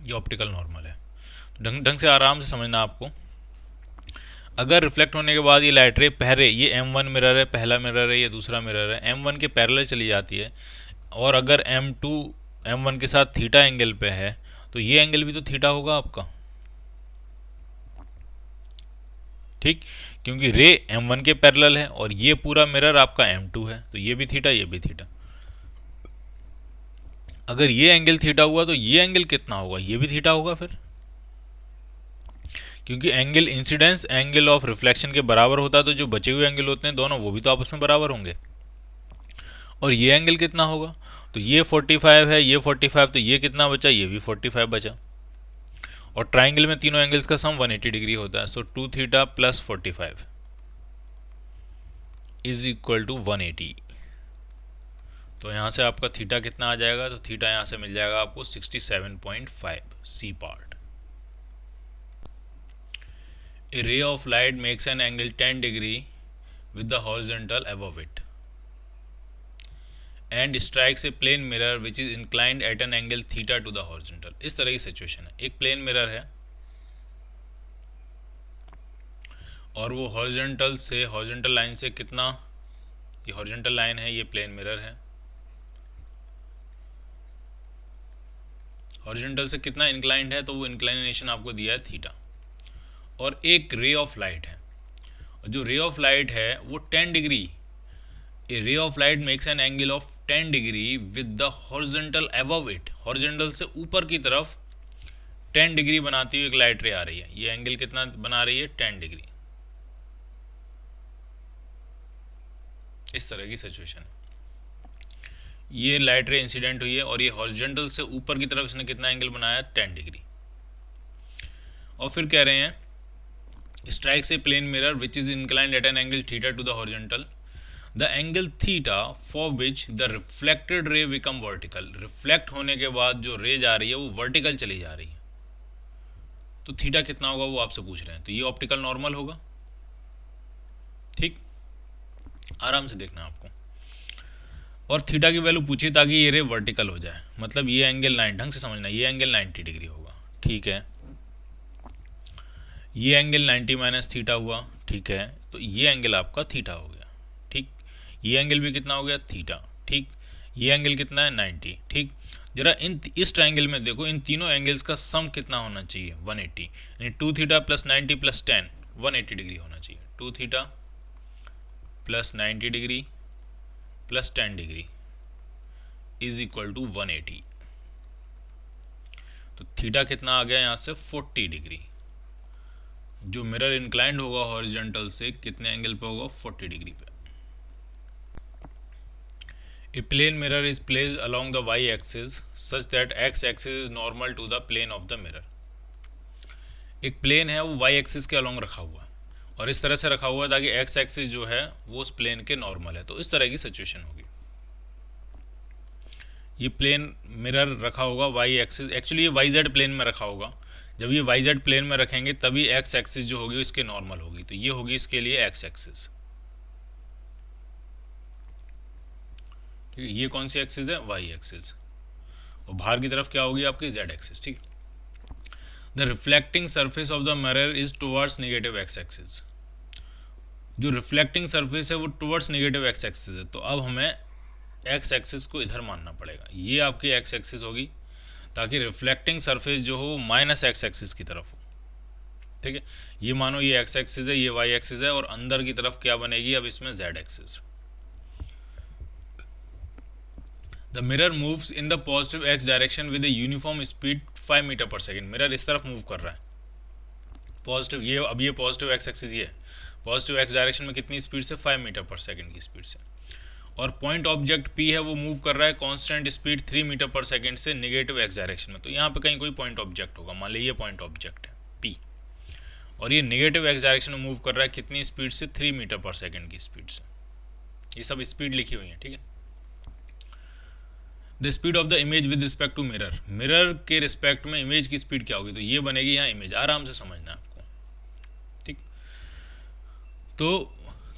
ये ऑप्टिकल नॉर्मल है। तो ढंग से आराम से समझना आपको। अगर रिफ्लेक्ट होने के बाद ये लाइट रे पहले, ये M1 मिरर है, पहला मिरर है, ये दूसरा मिरर है, M1 के पैरेलल चली जाती है, और अगर M2 M1 के साथ थीटा एंगल पे है तो ये एंगल भी तो थीटा होगा आपका। ठीक, क्योंकि रे M1 के पैरेलल है और ये पूरा मिरर आपका M2 है, तो ये भी थीटा, ये भी थीटा। अगर ये एंगल थीटा हुआ तो ये एंगल कितना होगा? ये भी थीटा होगा फिर, क्योंकि angle incidence angle of reflection के बराबर होता है, तो जो बचे हुए एंगल होते हैं दोनों वो भी तो आपस में बराबर होंगे। और ये एंगल कितना होगा? तो ये 45 है, ये 45, तो ये कितना बचा? ये भी 45 बचा। और ट्राइंगल में तीनों एंगल्स का सम 180 डिग्री होता है। So 2 theta plus 45 is equal to 180। तो यहाँ से आपका थीटा कितना आ जाएगा? तो थीटा यहाँ से मिल जाएगा आपको 67.5, सी part. A ray of light makes an angle 10 degree with the horizontal above it and strikes a plane mirror which is inclined at an angle theta to the horizontal। इस तरह की सिचुएशन है, एक प्लेन मिरर है और वो हॉरिजॉन्टल लाइन से कितना, ये हॉरिजॉन्टल लाइन है, ये प्लेन मिरर है, हॉरिजॉन्टल से कितना इंक्लाइंड है, तो वो इंक्लाइनेशन आपको दिया है थीटा, और एक रे ऑफ लाइट है, जो रे ऑफ लाइट है वो 10 degree, A ray of light makes an angle of 10 degree with the horizontal above it, horizontal से ऊपर की तरफ 10 डिग्री बनाती हुई एक लाइट रे आ रही है, ये एंगल कितना बना रही है, 10 डिग्री। इस तरह की सिचुएशन है, ये लाइट रे इंसिडेंट हुई है और ये हॉरिजॉन्टल से ऊपर की तरफ इसने कितना एंगल बनाया, 10 डिग्री। और फिर कह रहे हैं strikes a plane mirror which is inclined at an angle theta to the horizontal, the angle theta for which the reflected ray become vertical, reflect होने के बाद जो रे जा रही है वो वर्टिकल चली जा रही है, तो थीटा कितना होगा वो आपसे पूछ रहे हैं, तो ये ऑप्टिकल नॉर्मल होगा। ठीक, आराम से देखना आपको, और थीटा की वैल्यू पूछी ताकि ये रे वर्टिकल हो जाए, मतलब ये एंगल 9, ढंग से समझना, ये एंगल 90 डिग्री होगा। ठीक है, ये एंगल 90 माइनस थीटा हुआ, ठीक है, तो ये एंगल आपका थीटा हो गया। ठीक, ये एंगल भी कितना हो गया, थीटा। ठीक, ये एंगल कितना है, 90। ठीक, जरा इस ट्राइंगल में देखो, इन तीनों एंगल्स का सम कितना होना चाहिए, 180, यानी 2 थीटा प्लस 90 प्लस 10 180 डिग्री होना चाहिए। 2 theta plus 90 degree plus 10 degree is equal to 180, तो थीटा कितना आ गया यहाँ से, 40 डिग्री। जो मिरर इंक्लाइंड होगा हॉरिजॉन्टल से कितने एंगल पे होगा, 40 डिग्री पे। A plane mirror is placed along the y axis such that x axis is normal to the plane of the mirror. एक प्लेन है वो वाई एक्सिस के अलोंग रखा हुआ है और इस तरह से रखा हुआ है ताकि एक्स एक्सिस जो है वो उस प्लेन के नॉर्मल है, तो इस तरह की सिचुएशन होगी। ये प्लेन मिरर रखा होगा वाई एक्सिस, एक्चुअली ये वाई जेड प्लेन में रखा होगा, जब ये वाई जेड प्लेन में रखेंगे तभी एक्स एक्सिस जो होगी इसके नॉर्मल होगी, तो ये होगी इसके लिए एक्स एक्सिस। ठीक है, ये कौन सी एक्सिस है, वाई एक्सिस, और बाहर की तरफ क्या होगी आपकी, जेड एक्सिस। ठीक, the reflecting surface of the mirror is towards negative x axis, जो रिफ्लेक्टिंग सरफेस है वो टुवर्ड्स नेगेटिव एक्स एक्सिस है, तो अब हमें एक्स एक्सिस को इधर मानना पड़ेगा, ये आपकी एक्स एक्सिस होगी, ताकि रिफ्लेक्टिंग सरफेस जो हो माइनस एक्स एक्सिस की तरफ हो। ठीक है, ये मानो ये एक्स एक्सिस है, ये वाई एक्सिस है, और अंदर की तरफ क्या बनेगी अब इसमें, Z axis. The mirror moves in the positive X direction with a uniform speed 5 metre पर सेकेंड, मिरर इस तरफ मूव कर रहा है पॉजिटिव, ये अब ये पॉजिटिव एक्स एक्सिस, ये पॉजिटिव एक्स डायरेक्शन में कितनी स्पीड से, 5 मीटर पर सेकेंड की स्पीड से, और पॉइंट ऑब्जेक्ट पी है वो मूव कर रहा है कांस्टेंट स्पीड 3 मीटर पर सेकेंड से नेगेटिव एक्स डायरेक्शन में, तो यहाँ पे कहीं कोई पॉइंट ऑब्जेक्ट होगा, मान लीजिए पॉइंट ऑब्जेक्ट है पी, और ये नेगेटिव एक्स डायरेक्शन में मूव कर रहा है कितनी स्पीड से, 3 मीटर पर सेकेंड की स्पीड से। ये सब स्पीड लिखी हुई है। ठीक है, the speed of the image with respect to mirror, mirror के रिस्पेक्ट में इमेज की स्पीड क्या होगी, तो ये बनेगी यहाँ इमेज, आराम से समझना आपको। ठीक, तो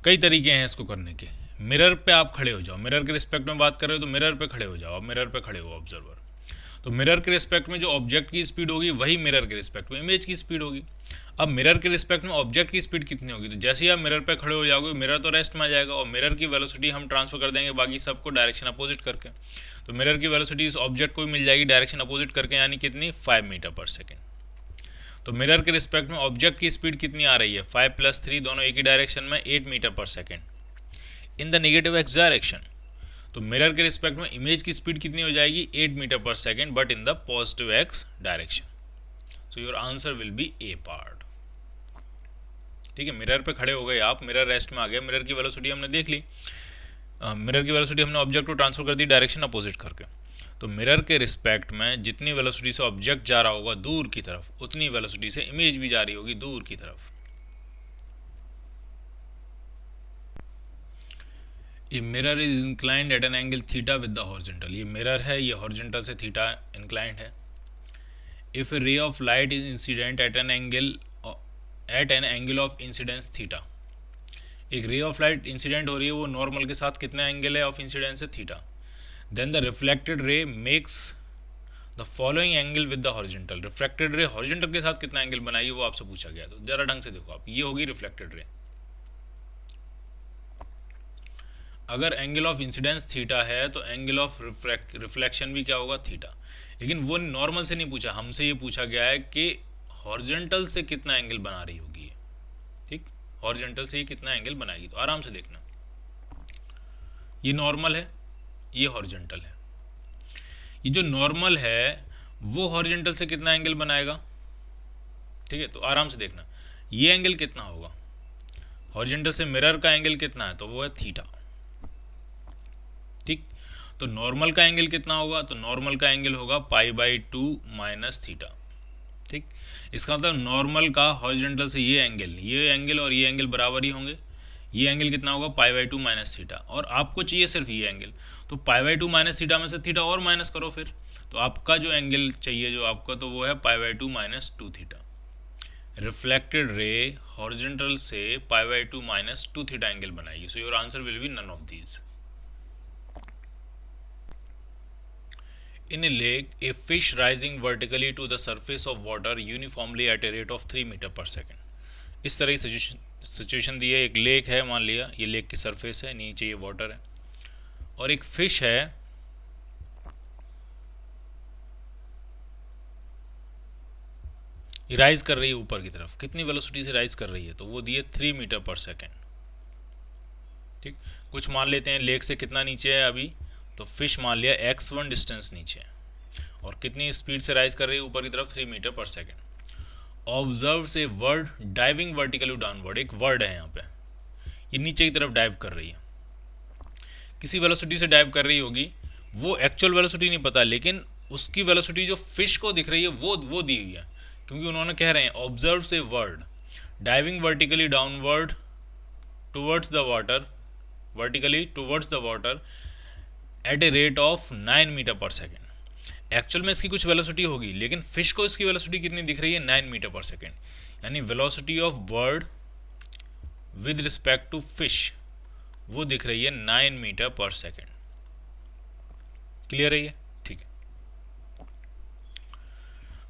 कई तरीके हैं इसको करने के, मिरर पे आप खड़े हो जाओ, मिरर के रिस्पेक्ट में बात कर रहे हो तो मिरर पे खड़े हो जाओ, आप मिरर पे खड़े हो ऑब्जर्वर, तो मिरर के रिस्पेक्ट में जो ऑब्जेक्ट की स्पीड होगी वही मिरर के रिस्पेक्ट में इमेज की स्पीड होगी। अब मिरर के रिस्पेक्ट में ऑब्जेक्ट की स्पीड कितनी होगी, तो जैसे ही आप मिरर पे खड़े हो जाओगे मिरर तो रेस्ट में आ जाएगा, और मिरर की वेलोसिटी हम ट्रांसफर कर देंगे बाकी सबको डायरेक्शन अपोजिट करके, तो मिरर की वेलोसिटी इस ऑब्जेक्ट को भी मिल जाएगी डायरेक्शन अपोजिट करके, यानी कितनी, 5 मीटर पर सेकेंड। तो मिरर के रिस्पेक्ट में ऑब्जेक्ट की स्पीड कितनी आ रही है, 5 + 3 दोनों एक ही डायरेक्शन में, 8 मीटर पर second in the negative x direction. तो मिरर के रिस्पेक्ट में इमेज की स्पीड कितनी हो जाएगी, 8 मीटर पर second, but in the positive X direction. So your answer will B A part. ठीक है, मिरर पे खड़े हो गए आप, मिरर रेस्ट में आ गया, मिरर की वेलोसिटी हमने देख ली, मिरर की वेलोसिटी हमने ऑब्जेक्ट को ट्रांसफर कर दी डायरेक्शन अपोजिट करके, तो मिरर के रिस्पेक्ट में जितनी वेलोसिटी से ऑब्जेक्ट जा रहा होगा दूर की तरफ उतनी वेलोसिटी से इमेज भी जा रही होगी दूर की तरफ। ये mirror is inclined at an angle theta with the horizontal, ये मिरर है, ये हॉरिजॉन्टल से थीटा इंक्लाइंड है। If A ray of light is incident at an angle of incidence theta, एक रे ऑफ लाइट इंसिडेंट हो रही है, वो नॉर्मल के साथ कितना एंगल है ऑफ इंसिडेंस है, theta. Then the reflected ray makes the following angle with the horizontal. Reflected ray horizontal के साथ कितना एंगल बनाएगी वो आपसे पूछा गया। तो जरा ढंग से देखो आप, ये होगी रिफ्लेक्टेड रे। अगर एंगल ऑफ इंसिडेंस थीटा है तो एंगल ऑफ रिफ्लेक्शन भी क्या होगा, थीटा। लेकिन वो नॉर्मल से नहीं पूछा, हमसे ये पूछा गया है कि हॉरिजॉन्टल से कितना एंगल बना रही होगी ये, ठीक। हॉरिजॉन्टल से ये कितना एंगल बनाएगी, तो आराम से देखना, ये नॉर्मल है, ये हॉरिजॉन्टल है। ये जो नॉर्मल है वो हॉरिजॉन्टल से कितना एंगल बनाएगा, ठीक है। तो आराम से देखना, ये एंगल कितना होगा, हॉरिजॉन्टल से मिरर का एंगल कितना है, तो वो है थीटा, ठीक। तो नॉर्मल का एंगल कितना होगा, तो नॉर्मल का एंगल होगा π/2 माइनस थीटा, ठीक। इसका मतलब नॉर्मल का हॉरिजॉन्टल से ये एंगल और ये एंगल बराबर ही होंगे। ये एंगल कितना होगा, π/2 माइनस थीटा, और आपको चाहिए सिर्फ ये एंगल, तो π/2 माइनस थीटा में से थीटा और माइनस करो फिर, तो आपका जो एंगल चाहिए जो आपका, तो वो है π/2 minus 2 theta. Reflected ray horizontal से π/2 माइनस 2 थीटा एंगल बनाएगी। So your answer will be none of these. In a lake, a fish rising vertically to the surface of water uniformly at a rate of 3 metre पर सेकेंड। इस तरह की सिचुएशन दी है, एक लेक है, मान लिया ये लेक की सरफेस है, नीचे ये वाटर है, और एक फिश है राइज कर रही है ऊपर की तरफ। कितनी वेलोसिटी से राइज कर रही है, तो वो दी है 3 मीटर पर सेकेंड, ठीक। कुछ मान लेते हैं लेक से कितना नीचे है अभी, तो फिश मान लिया x1 डिस्टेंस नीचे है, और कितनी स्पीड से राइज कर रही है ऊपर की तरफ, 3 मीटर पर सेकेंड। ऑब्जर्व से वर्ड डाइविंग वर्टिकली डाउनवर्ड, एक वर्ड है यहाँ पे, ये नीचे की तरफ डाइव कर रही है, किसी वेलोसिटी से डाइव कर रही होगी, वो एक्चुअल वेलोसिटी नहीं पता, लेकिन उसकी वेलोसिटी जो फिश को दिख रही है वो दी हुई है, क्योंकि उन्होंने कह रहे हैं ऑब्जर्व से bird diving vertically downward towards the water, vertically towards the water at a rate of 9 metre पर सेकेंड। एक्चुअल में इसकी कुछ वेलोसिटी होगी, लेकिन फिश को इसकी वेलोसिटी कितनी दिख रही है, 9 मीटर पर सेकेंड। यानी velocity of bird with respect to fish वो दिख रही है 9 मीटर पर सेकेंड। क्लियर है ये, ठीक है।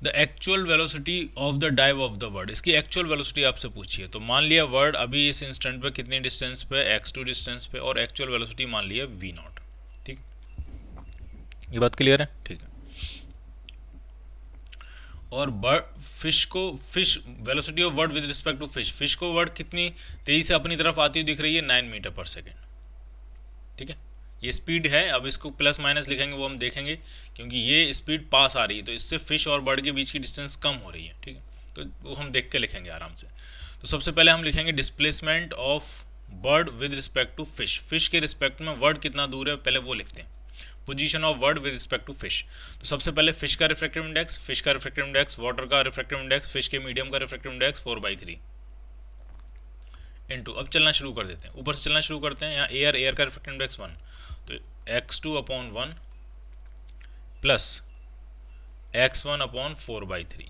The actual velocity of the dive of the word, इसकी एक्चुअल वेलोसिटी आपसे पूछिए। तो मान लिया वर्ड अभी इस इंस्टेंट पे कितनी डिस्टेंस पे, x2 डिस्टेंस पे, और एक्चुअल वेलोसिटी मान लिया v0, ठीक। ये बात क्लियर है, ठीक है। और fish velocity of bird with respect to fish को वर्ड कितनी तेजी से अपनी तरफ आती हुई दिख रही है, 9 मीटर पर सेकेंड, ठीक है। ये स्पीड है, अब इसको प्लस माइनस लिखेंगे वो हम देखेंगे, क्योंकि ये स्पीड पास आ रही है, तो इससे फिश और बर्ड के बीच की डिस्टेंस कम हो रही है, ठीक है। तो वो हम देख के लिखेंगे आराम से। तो सबसे पहले हम लिखेंगे displacement of bird with respect to fish के रिस्पेक्ट में वर्ड कितना दूर है, पहले वो लिखते हैं। Position of bird with respect to fish, तो सबसे पहले फिश का रिफ्रैक्टिव इंडेक्स, वाटर का रिफ्रैक्टिव इंडेक्स, फिश के मीडियम का रिफ्रैक्टिव इंडेक्स 4/3 इनटू, अब चलना शुरू कर देते हैं, ऊपर से चलना शुरू करते हैं। यहाँ एयर का रिफ्रैक्टिव इंडेक्स 1, तो x2/1 प्लस x1/4/3,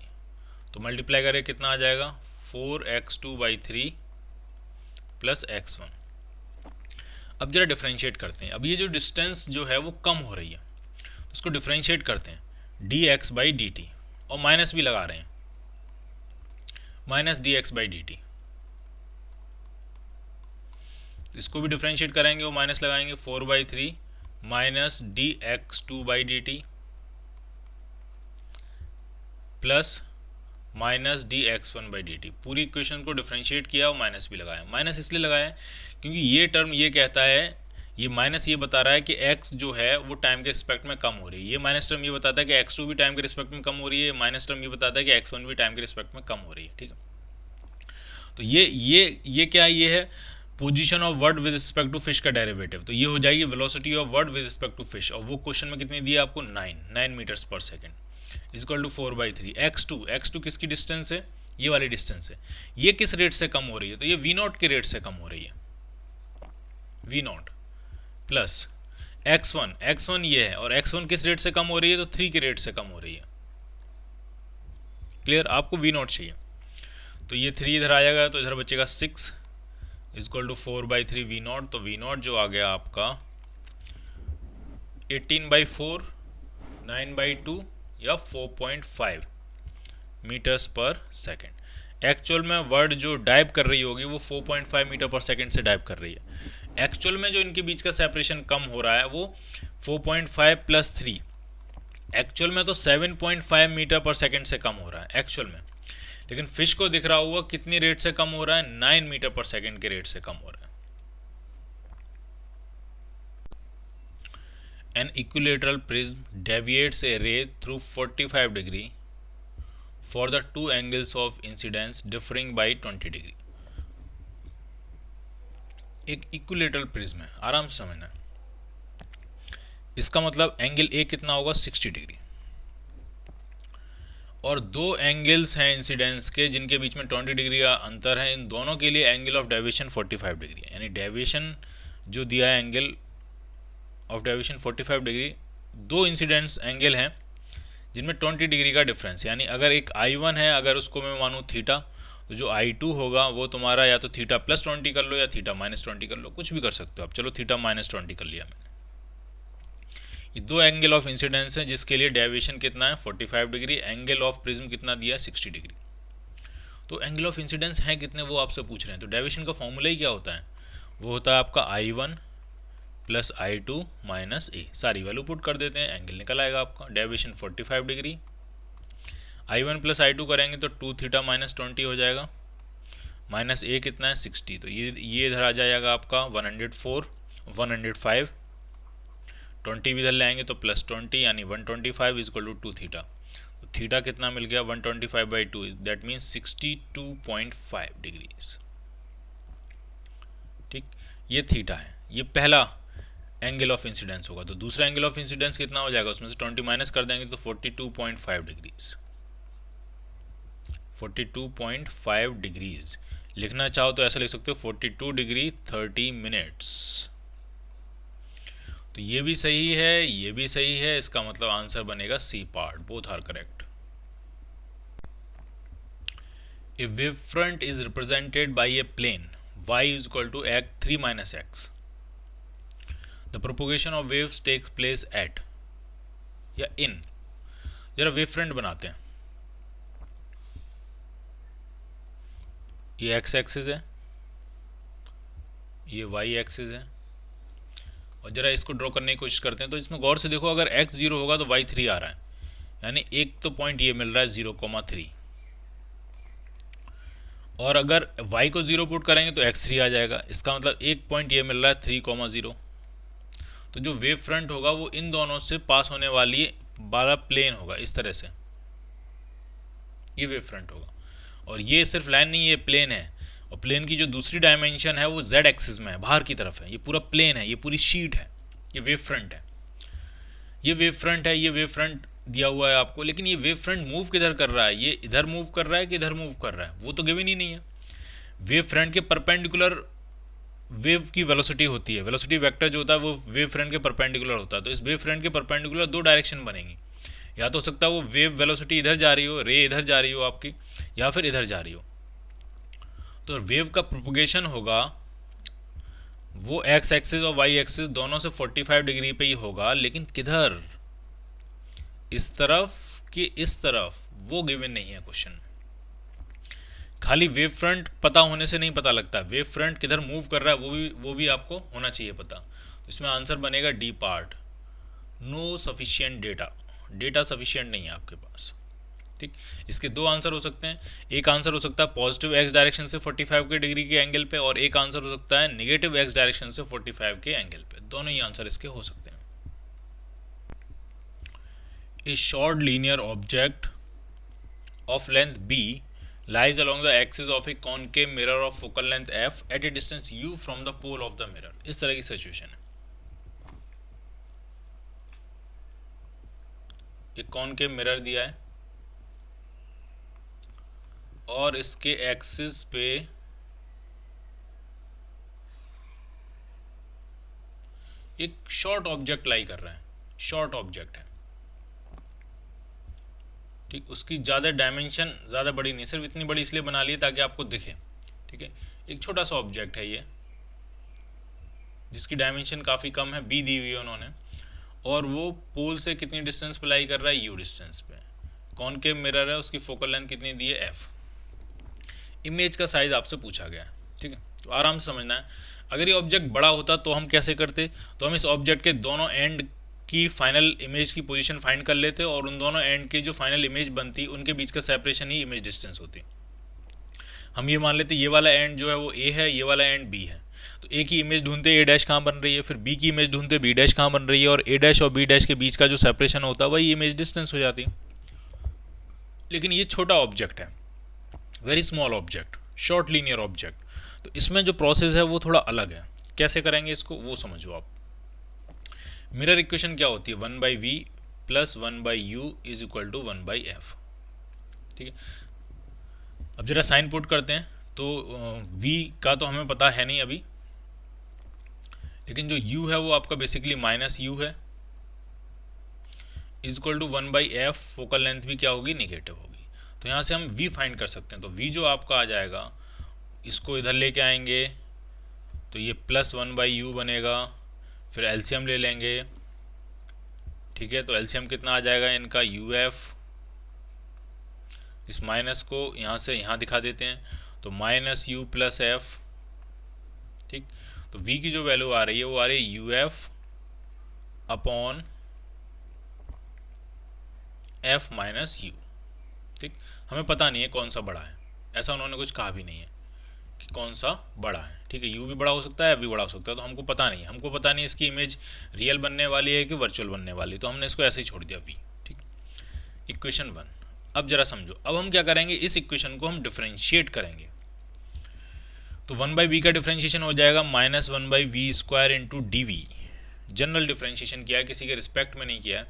तो मल्टीप्लाई करें कितना आ जाएगा, 4x2/3 प्लस x1। अब जरा डिफरेंशिएट करते हैं। अब ये जो डिस्टेंस जो है वो कम हो रही है, तो इसको डिफरेंशिएट करते हैं, dx/dt, और माइनस भी लगा रहे हैं, माइनस dx/dt। इसको भी डिफरेंशिएट करेंगे, वो माइनस लगाएंगे, 4/3 minus dx2/dt plus minus dx1/dt। पूरी इक्वेशन को डिफरेंशिएट किया और माइनस भी लगाया। माइनस इसलिए लगाया क्योंकि ये टर्म ये कहता है, ये माइनस ये बता रहा है कि x जो है वो टाइम के रिस्पेक्ट में कम हो रही है। ये माइनस टर्म ये बताता है कि x2 भी टाइम के रिस्पेक्ट में कम हो रही है। माइनस टर्म ये बताता है कि x1 भी टाइम के रिस्पेक्ट में कम हो रही है, ठीक है। तो ये क्या है, ये है position of bird with respect to fish का डेरिवेटिव। तो ये हो जाएगी velocity of bird with respect to fish, और वो क्वेश्चन में कितनी दिया आपको, 9 मीटर्स पर सेकेंड इक्वल टू 4/3। x2 किसकी डिस्टेंस है, ये वाली डिस्टेंस है। ये किस रेट से कम हो रही है, तो ये v0 के रेट से कम हो रही है, v0 प्लस x1 ये है, और x1 किस रेट से कम हो रही है, तो 3 के रेट से कम हो रही है। क्लियर, आपको v0 चाहिए, तो ये 3 इधर आ जाएगा, तो इधर बचेगा 6, इक्वल टू 4/3 वी नॉट, तो वी नॉट जो आ गया आपका 18/4, 9/2 या 4.5 मीटर्स पर सेकेंड। एक्चुअल में वर्ड जो डाइव कर रही होगी वो 4.5 मीटर पर सेकेंड से डाइव कर रही है। एक्चुअल में जो इनके बीच का सेपरेशन कम हो रहा है वो 4.5 + 3, एक्चुअल में तो 7.5 मीटर पर सेकेंड से कम हो रहा है एक्चुअल में, लेकिन फिश को दिख रहा हुआ कितनी रेट से कम हो रहा है, 9 मीटर पर सेकेंड के रेट से कम हो रहा है। An equilateral prism deviates a ray through 45 degree for the two angles of incidence differing by 20 degree। एक इक्विलेटरल प्रिज्म है, आराम से समझना है। इसका मतलब एंगल ए कितना होगा, 60 डिग्री, और दो एंगल्स हैं इंसिडेंस के जिनके बीच में 20 डिग्री का अंतर है। इन दोनों के लिए एंगल ऑफ डेविएशन 45 डिग्री है, यानी डेविएशन जो दिया है एंगल ऑफ डेविएशन 45 डिग्री। दो इंसिडेंस एंगल हैं जिनमें 20 डिग्री का डिफरेंस, यानी अगर एक I1 है, अगर उसको मैं मानूँ थीटा, तो जो I2 होगा वो तुम्हारा या तो थीटा +20 कर लो या थीटा -20 कर लो, कुछ भी कर सकते हो आप। चलो थीटा -20 कर लिया मैंने। ये दो एंगल ऑफ इंसिडेंस है जिसके लिए डेविएशन कितना है, 45 डिग्री। एंगल ऑफ प्रिज्म कितना दिया, 60 डिग्री। तो एंगल ऑफ इंसिडेंस है कितने वो आपसे पूछ रहे हैं, तो डेविएशन का फॉर्मूला ही क्या होता है, वो होता है आपका I1 + I2 - A। सारी वैल्यू पुट कर देते हैं, एंगल निकल आएगा आपका। डेविएशन 45 डिग्री, I1 + I2 करेंगे तो 2 थीटा -20 हो जाएगा, -A कितना है, 60, तो ये इधर आ जाएगा आपका 104, 105, 20 भी इधर ले आएंगे तो +20 यानी 125 = 2 थीटा। तो थीटा कितना मिल गया, 125/2, दैट मीन्स 62.5 डिग्रीज। ठीक, ये थीटा है, ये पहला एंगल ऑफ इंसिडेंस होगा। तो दूसरा एंगल ऑफ इंसिडेंस कितना हो जाएगा, उसमें से 20 माइनस कर देंगे तो 42.5 डिग्रीज। 42.5 डिग्रीज लिखना चाहो तो ऐसा लिख सकते हो, 42 डिग्री 30 मिनट्स। तो ये भी सही है, ये भी सही है, इसका मतलब आंसर बनेगा C part, both are correct. A wave front is represented by a plane y = x3 - x। The propagation of waves takes place at या in। जरा वेव फ्रंट बनाते हैं, ये x एक्सिस है, ये y एक्सिस है, और जरा इसको ड्रॉ करने की कोशिश करते हैं। तो इसमें गौर से देखो, अगर x 0 होगा तो y 3 आ रहा है, यानी एक तो पॉइंट ये मिल रहा है 0,3, और अगर y को 0 पुट करेंगे तो x 3 आ जाएगा। इसका मतलब एक पॉइंट ये मिल रहा है 3,0। तो जो वेव फ्रंट होगा वो इन दोनों से पास होने वाला प्लेन होगा, इस तरह से ये वेव फ्रंट होगा। और ये सिर्फ लाइन नहीं, ये प्लेन है, और प्लेन की जो दूसरी डायमेंशन है वो z एक्सिस में है, बाहर की तरफ है। ये पूरा प्लेन है, ये पूरी शीट है, ये वेव फ्रंट है, ये वेव फ्रंट है, ये वेव फ्रंट दिया हुआ है आपको। लेकिन ये वेव फ्रंट मूव किधर कर रहा है, ये इधर मूव कर रहा है कि इधर मूव कर रहा है, वो तो गिवन ही नहीं है। वेव फ्रंट के परपेंडिकुलर वेव की वेलोसिटी होती है, वेलोसिटी वेक्टर जो होता है वो वेव फ्रंट के परपेंडिकुलर होता है। तो इस वेव फ्रंट के परपेंडिकुलर दो डायरेक्शन बनेंगी, या तो हो सकता है वो वेव वेलोसिटी इधर जा रही हो, रे इधर जा रही हो आपकी, या फिर इधर जा रही हो। तो वेव का प्रोपगेशन होगा वो एक्स एक्सिस और वाई एक्सिस दोनों से 45 डिग्री पे ही होगा, लेकिन किधर, इस तरफ कि इस तरफ, वो गिवन नहीं है क्वेश्चन। खाली वेव फ्रंट पता होने से नहीं पता लगता, वेव फ्रंट किधर मूव कर रहा है वो भी आपको होना चाहिए पता। तो इसमें आंसर बनेगा D part, no sufficient data sufficient नहीं है आपके पास। ठीक, इसके दो आंसर हो सकते हैं। एक आंसर हो सकता है पॉजिटिव एक्स डायरेक्शन से 45 के डिग्री के एंगल पे, और एक आंसर हो सकता है नेगेटिव एक्स डायरेक्शन से 45 के एंगल पे। दोनों ही आंसर इसके हो सकते हैं। ए short linear object of length b lies along the axis of a concave mirror of focal length f at a distance u from the pole of the mirror। इस तरह की सिचुएशन है। एक कॉनकेव मिरर दिया है और इसके एक्सिस पे एक शॉर्ट ऑब्जेक्ट लाई कर रहा है, शॉर्ट ऑब्जेक्ट है। ठीक, उसकी ज़्यादा डायमेंशन ज़्यादा बड़ी नहीं, सिर्फ इतनी बड़ी इसलिए बना ली ताकि आपको दिखे। ठीक है, एक छोटा सा ऑब्जेक्ट है ये, जिसकी डायमेंशन काफ़ी कम है, बी दी हुई है उन्होंने, और वो पोल से कितनी डिस्टेंस पे लाई कर रहा है, यू डिस्टेंस पे। कॉनकेव मिरर है, उसकी फोकल लेंथ कितनी दी है, एफ। इमेज का साइज आपसे पूछा गया है, ठीक है, तो आराम से समझना है। अगर ये ऑब्जेक्ट बड़ा होता तो हम कैसे करते, तो हम इस ऑब्जेक्ट के दोनों एंड की फाइनल इमेज की पोजीशन फाइंड कर लेते और उन दोनों एंड की जो फाइनल इमेज बनती उनके बीच का सेपरेशन ही इमेज डिस्टेंस होती। हम ये मान लेते ये वाला एंड जो है वो ए है, ये वाला एंड बी है, तो ए की इमेज ढूंढते ए डैश कहाँ बन रही है, फिर बी की इमेज ढूंढते बी डैश कहाँ बन रही है, और ए डैश और बी डैश के बीच का जो सेपरेशन होता है वही इमेज डिस्टेंस हो जाती। लेकिन ये छोटा ऑब्जेक्ट है, very small object, short linear object, तो इसमें जो प्रोसेस है वो थोड़ा अलग है। कैसे करेंगे इसको वो समझो आप। मिरर इक्वेशन क्या होती है, 1/v plus 1/u is equal to 1/f। ठीक है, अब जरा साइन पुट करते हैं, तो v का तो हमें पता है नहीं अभी, लेकिन जो u है वो आपका बेसिकली माइनस u है, is equal to 1/f, focal length भी क्या होगी, निगेटिव होगी। तो यहाँ से हम v फाइंड कर सकते हैं, तो v जो आपका आ जाएगा, इसको इधर लेके आएंगे तो ये प्लस 1/u बनेगा, फिर एलसीएम ले लेंगे, ठीक है, तो एलसीएम कितना आ जाएगा इनका, uf, इस माइनस को यहाँ से यहाँ दिखा देते हैं, तो माइनस u प्लस एफ। ठीक, तो v की जो वैल्यू आ रही है वो आ रही है uf upon f minus u। ठीक, हमें पता नहीं है कौन सा बड़ा है, ऐसा उन्होंने कुछ कहा भी नहीं है कि कौन सा बड़ा है। ठीक है, u भी बड़ा हो सकता है, f भी बड़ा हो सकता है, तो हमको पता नहीं है, हमको पता नहीं इसकी इमेज रियल बनने वाली है कि वर्चुअल बनने वाली, तो हमने इसको ऐसे ही छोड़ दिया v। ठीक, इक्वेशन 1। अब जरा समझो, अब हम क्या करेंगे, इस इक्वेशन को हम डिफरेंशिएट करेंगे, तो 1/v का डिफरेंशिएशन हो जाएगा minus 1/v square into D V. General differentiation किया है, किसी के रिस्पेक्ट में नहीं किया है।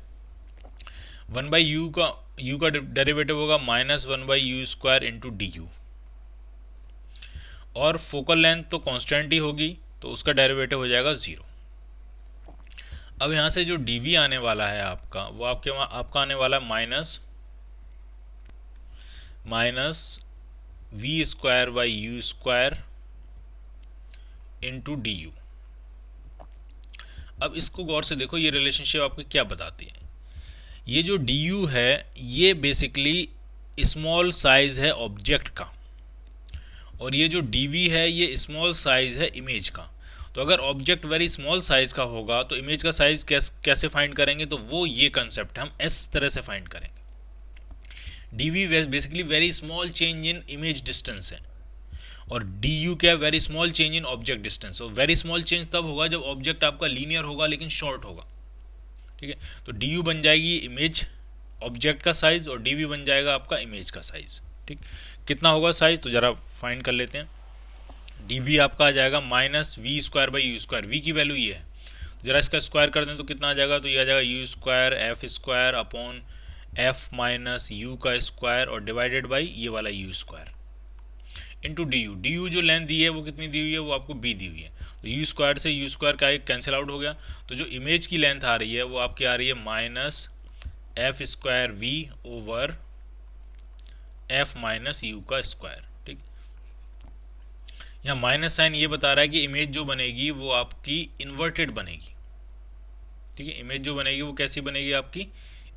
1/u का डेरिवेटिव होगा minus 1/u square into d you, और फोकल लेंथ तो कांस्टेंट ही होगी, तो उसका डेरिवेटिव हो जाएगा 0। अब यहाँ से जो डी वी आने वाला है आपका, वो आपका आने वाला है minus v square by u square into d u. अब इसको गौर से देखो, ये रिलेशनशिप आपको क्या बताती है। ये जो डी यू है ये बेसिकली स्मॉल साइज है ऑब्जेक्ट का, और ये जो डी वी है ये स्मॉल साइज है इमेज का। तो अगर ऑब्जेक्ट वेरी स्मॉल साइज का होगा तो इमेज का साइज कैसे फाइंड करेंगे, तो वो ये कंसेप्ट हम इस तरह से फाइंड करेंगे। D v basically very small change in image distance है, और डी यू क्या, very small change in object distance. और वेरी स्मॉल चेंज तब होगा जब ऑब्जेक्ट आपका लीनियर होगा लेकिन शॉर्ट होगा। ठीक है, तो डी यू बन जाएगी इमेज ऑब्जेक्ट का साइज, और डी वी बन जाएगा आपका इमेज का साइज। ठीक, कितना होगा साइज, तो जरा फाइंड कर लेते हैं। डी वी आपका आ जाएगा minus v square by u square, v की वैल्यू ये है, जरा इसका स्क्वायर कर दें तो कितना आ जाएगा, तो ये आ जाएगा you square F square upon F minus u का स्क्वायर, और डिवाइडेड बाई ये वाला you square into d you. D you जो लेंथ दी है वो कितनी दी हुई है, वो आपको बी दी हुई है, तो यू स्क्वायर से यू स्क्वायर का एक कैंसिल आउट हो गया, तो जो इमेज की लेंथ आ रही है वो आपकी आ रही है minus f square v over f minus u का स्क्वायर। ठीक, यहाँ माइनस साइन ये बता रहा है कि इमेज जो बनेगी वो आपकी इन्वर्टेड बनेगी। ठीक है, इमेज जो बनेगी वो कैसी बनेगी, आपकी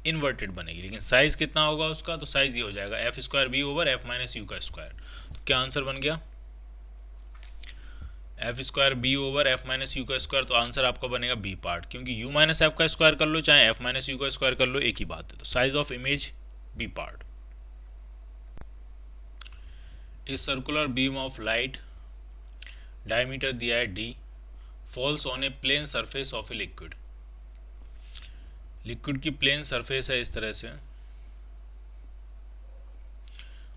इन्वर्टेड बनेगी, लेकिन साइज कितना होगा उसका, तो साइज ये हो जाएगा f square b over f minus u का स्क्वायर। तो क्या आंसर बन गया, f square b over f minus u का स्क्वायर, तो आंसर आपका बनेगा बी पार्ट, क्योंकि यू माइनस एफ का स्क्वायर कर लो चाहे एफ माइनस यू का स्क्वायर कर लो एक ही बात है, तो size of image b part. इस circular beam of light, diameter दिया है d, falls on A plane surface of a liquid. Liquid की प्लेन सरफेस है इस तरह से,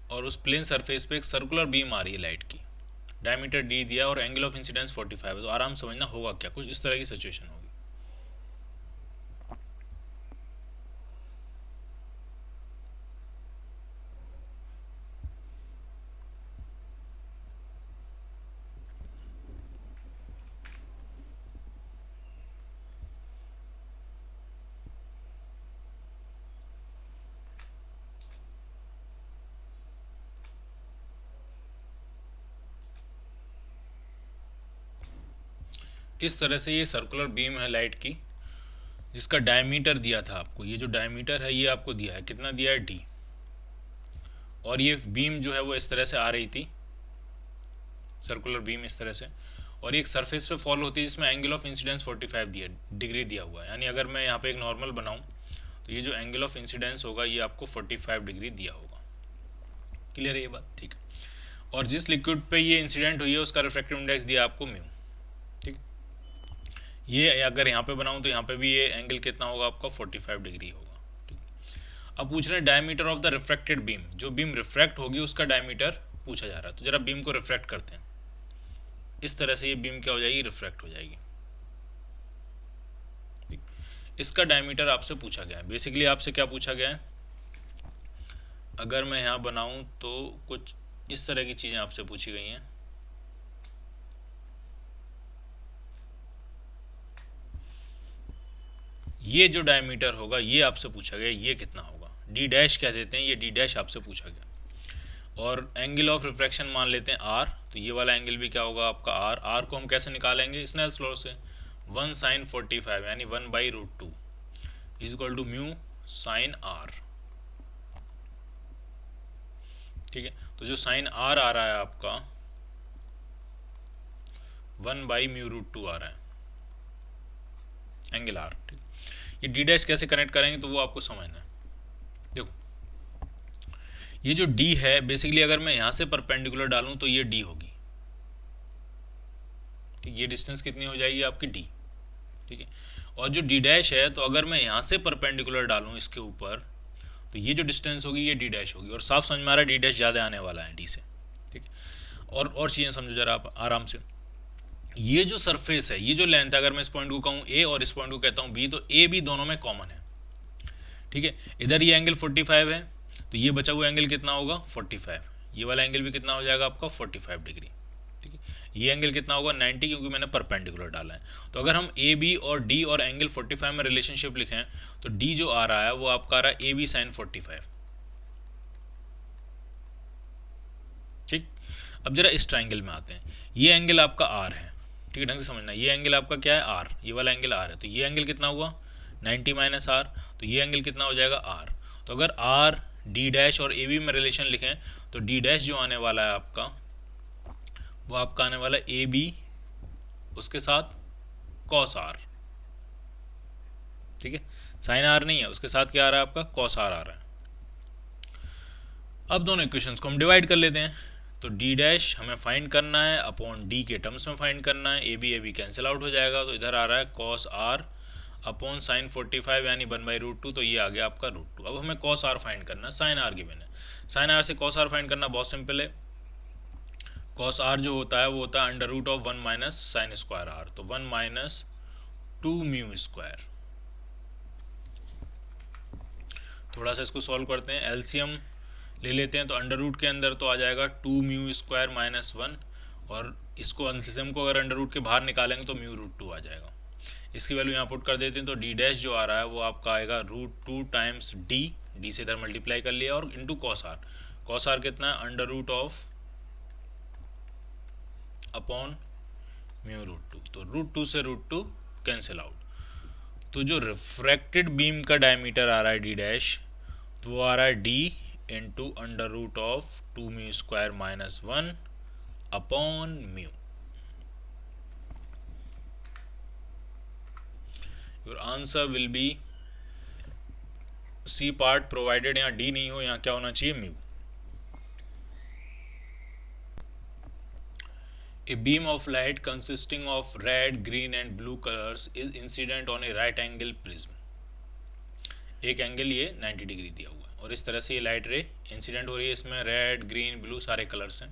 और उस प्लेन सरफेस पे एक सर्कुलर बीम आ रही है लाइट की, डायमीटर d दिया और एंगल ऑफ इंसिडेंस 45 है, तो आराम समझना होगा क्या, कुछ इस तरह की सिचुएशन होगी। इस तरह से ये सर्कुलर बीम है लाइट की, जिसका डायमीटर दिया था आपको, ये जो डायमीटर है ये आपको दिया है, कितना दिया है, डी। और ये बीम जो है वो इस तरह से आ रही थी, सर्कुलर बीम इस तरह से, और ये एक सरफेस पे फॉल होती है जिसमें एंगल ऑफ इंसिडेंस 45 डिग्री दिया हुआ है। यानी अगर मैं यहाँ पे एक नॉर्मल बनाऊँ तो ये जो एंगल ऑफ इंसिडेंस होगा ये आपको 45 डिग्री दिया होगा। क्लियर है ये बात? ठीक है। और जिस लिक्विड पे ये इंसिडेंट हुई है उसका रिफ्रैक्टिव इंडेक्स दिया आपको म्यू। ठीक, ये अगर यहाँ पे बनाऊँ तो यहाँ पे भी ये एंगल कितना होगा आपका, 45 डिग्री होगा। अब पूछ रहे हैं diameter of the refracted beam, जो बीम रिफ्रैक्ट होगी उसका डायमीटर पूछा जा रहा है। तो जरा बीम को रिफ्रैक्ट करते हैं, इस तरह से ये बीम क्या हो जाएगी, रिफ्रैक्ट हो जाएगी। इसका डायमीटर आपसे पूछा गया है। बेसिकली आपसे क्या पूछा गया है, अगर मैं यहाँ बनाऊं तो कुछ इस तरह की चीज़ें आपसे पूछी गई हैं। ये जो डायमीटर होगा ये आपसे पूछा गया, ये कितना होगा, डी डैश कह देते हैं, ये डी डैश आपसे पूछा गया। और एंगल ऑफ रिफ्रैक्शन मान लेते हैं आर, तो ये वाला एंगल भी क्या होगा आपका आर। आर को हम कैसे निकालेंगे, स्नेल्स लॉ से, 1 sin 45 यानी 1/√2 is equal to mu sine r. ठीक है, तो जो साइन आर आ रहा है आपका 1/μ√2 आ रहा है, एंगल आर। ठीक, ये डी डैश कैसे कनेक्ट करेंगे तो वो आपको समझना है। देखो ये जो डी है, बेसिकली अगर मैं यहाँ से परपेंडिकुलर डालूं तो ये डी होगी। ठीक, ये डिस्टेंस कितनी हो जाएगी आपकी, डी। ठीक है, और जो डी डैश है, तो अगर मैं यहाँ से परपेंडिकुलर डालूं इसके ऊपर तो ये जो डिस्टेंस होगी ये डी डैश होगी। और साफ समझ में आ रहा है डी डैश ज़्यादा आने वाला है डी से। ठीक है, और चीज़ें समझो जरा आप आराम से। ये जो सरफेस है, ये जो लेंथ है, अगर मैं इस पॉइंट को कहूँ ए और इस पॉइंट को कहता हूँ बी, तो ए बी दोनों में कॉमन है। ठीक है, इधर ये एंगल 45 है तो ये बचा हुआ एंगल कितना होगा, 45। ये वाला एंगल भी कितना हो जाएगा आपका, 45 डिग्री। ठीक है, ये एंगल कितना होगा, 90, क्योंकि मैंने परपेंडिकुलर डाला है। तो अगर हम ए बी और डी और एंगल 45 में रिलेशनशिप लिखें तो डी जो आ रहा है वो आपका आ रहा है ए बी साइन 45। ठीक, अब जरा इस ट्राइंगल में आते हैं। ये एंगल आपका आर है, ठीक है, ढंग से समझना। ये एंगल आपका क्या है, आर, ये वाला एंगल आर है। तो ये एंगल कितना हुआ, 90 माइनस आर, तो ये एंगल कितना हो जाएगा, आर। तो अगर आर डी डैश और ए बी में रिलेशन लिखें तो डी डैश जो आने वाला है आपका, वो आपका आने वाला ए बी उसके साथ कॉस आर। ठीक है, साइन आर नहीं है, उसके साथ क्या आ रहा है आपका, कॉस आर आ रहा है। अब दोनों इक्वेशंस को हम डिवाइड कर लेते हैं। तो डी डैश हमें फाइंड करना है अपॉन डी के टर्म्स में फाइंड करना है। ए बी कैंसिल आउट हो जाएगा, तो इधर आ रहा है कॉस आर अपॉन साइन 45 यानी 1/√2, तो ये आ गया आपका √2। अब हमें कॉस आर फाइंड करना है, साइन आर गिवन है। साइन आर से कॉस आर फाइंड करना बहुत सिंपल है। कॉस आर जो होता है वो होता है √1 माइनस साइन स्क्वायर आर, तो 1 माइनस 2 म्यू स्क्वायर। थोड़ा सा इसको सॉल्व करते हैं, एलसीएम ले लेते हैं। तो अंडर रूट के अंदर तो आ जाएगा 2 म्यू स्क्वायर माइनस 1, और इसको एलसीएम को अगर अंडर रूट के बाहर निकालेंगे तो μ√2 आ जाएगा। इसकी वैल्यू यहाँ पुट कर देते हैं, तो डी डैश जो आ रहा है वो आपका आएगा √2 टाइम्स डी, डी से इधर मल्टीप्लाई कर लिया, और into cos r. Cos r कितना है, अंडर रूट ऑफ अपॉन μ√2, तो √2 से √2 कैंसिल आउट। तो जो रिफ्रैक्टेड बीम का डायमीटर आ रहा है डी डैश, तो वो आ रहा है d into under root of 2 mu square minus 1 upon mu. Your answer will be C part, provided यहाँ डी नहीं हो, यहाँ क्या होना चाहिए, mu. A beam of light consisting of red, green and blue colors is incident on a right angle prism. एक एंगल ये 90 डिग्री दिया हुआ है और इस तरह से ये लाइट रे इंसिडेंट हो रही है। इसमें रेड, ग्रीन, ब्लू सारे कलर्स हैं।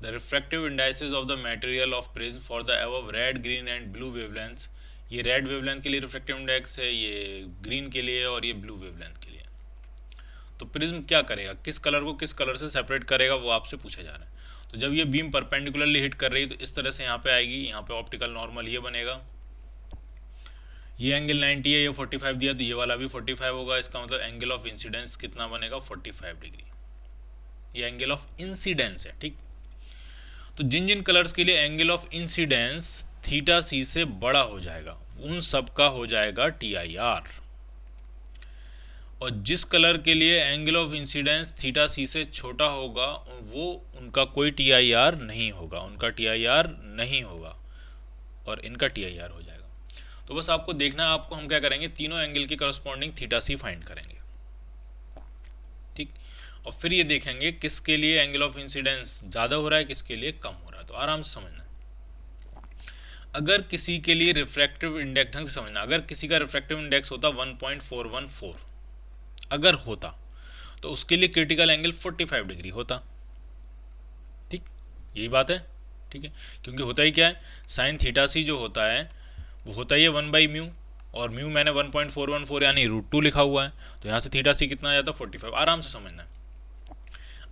The refractive indices of the material of prism for the above red, green and blue wavelengths, ये रेड वेवलेंथ के लिए रिफ्रैक्टिव इंडेक्स है, ये ग्रीन के लिए और ये ब्लू वेवलेंथ के लिए। तो प्रिज्म क्या करेगा, किस कलर को किस कलर से सेपरेट करेगा, वो आपसे पूछा जा रहा है। तो जब ये बीम परपेंडिकुलरली हिट कर रही है तो इस तरह से यहाँ पे आएगी, यहाँ पे ऑप्टिकल नॉर्मल ये बनेगा। ये एंगल 90 है, ये 45 दिया, तो ये वाला भी 45 होगा। इसका मतलब एंगल ऑफ इंसिडेंस कितना बनेगा, 45 डिग्री। ये एंगल ऑफ इंसिडेंस है, ठीक। तो जिन जिन कलर्स के लिए एंगल ऑफ इंसिडेंस थीटा सी से बड़ा हो जाएगा, उन सब का हो जाएगा TIR। और जिस कलर के लिए एंगल ऑफ इंसिडेंस थीटा सी से छोटा होगा वो उनका कोई TIR नहीं होगा, उनका TIR नहीं होगा और इनका TIR हो जाएगा। तो बस आपको देखना है, आपको हम क्या करेंगे, तीनों एंगल की करस्पॉन्डिंग थीटा सी फाइंड करेंगे, ठीक। और फिर ये देखेंगे किसके लिए एंगल ऑफ इंसिडेंस ज़्यादा हो रहा है, किसके लिए कम हो रहा है। तो आराम से समझना, अगर किसी के लिए रिफ्रैक्टिव इंडेक्स, ढंग से समझना, अगर किसी का रिफ्रैक्टिव इंडेक्स होता 1.414 अगर होता तो उसके लिए क्रिटिकल एंगल 45 डिग्री होता, ठीक, यही बात है, ठीक है। क्योंकि होता ही क्या है, साइन थीटा सी जो होता है वो होता ही है 1/μ, और म्यू मैंने 1.414 यानी √2 लिखा हुआ है, तो यहाँ से थीटा सी कितना आ जाता, 45। आराम से समझना है,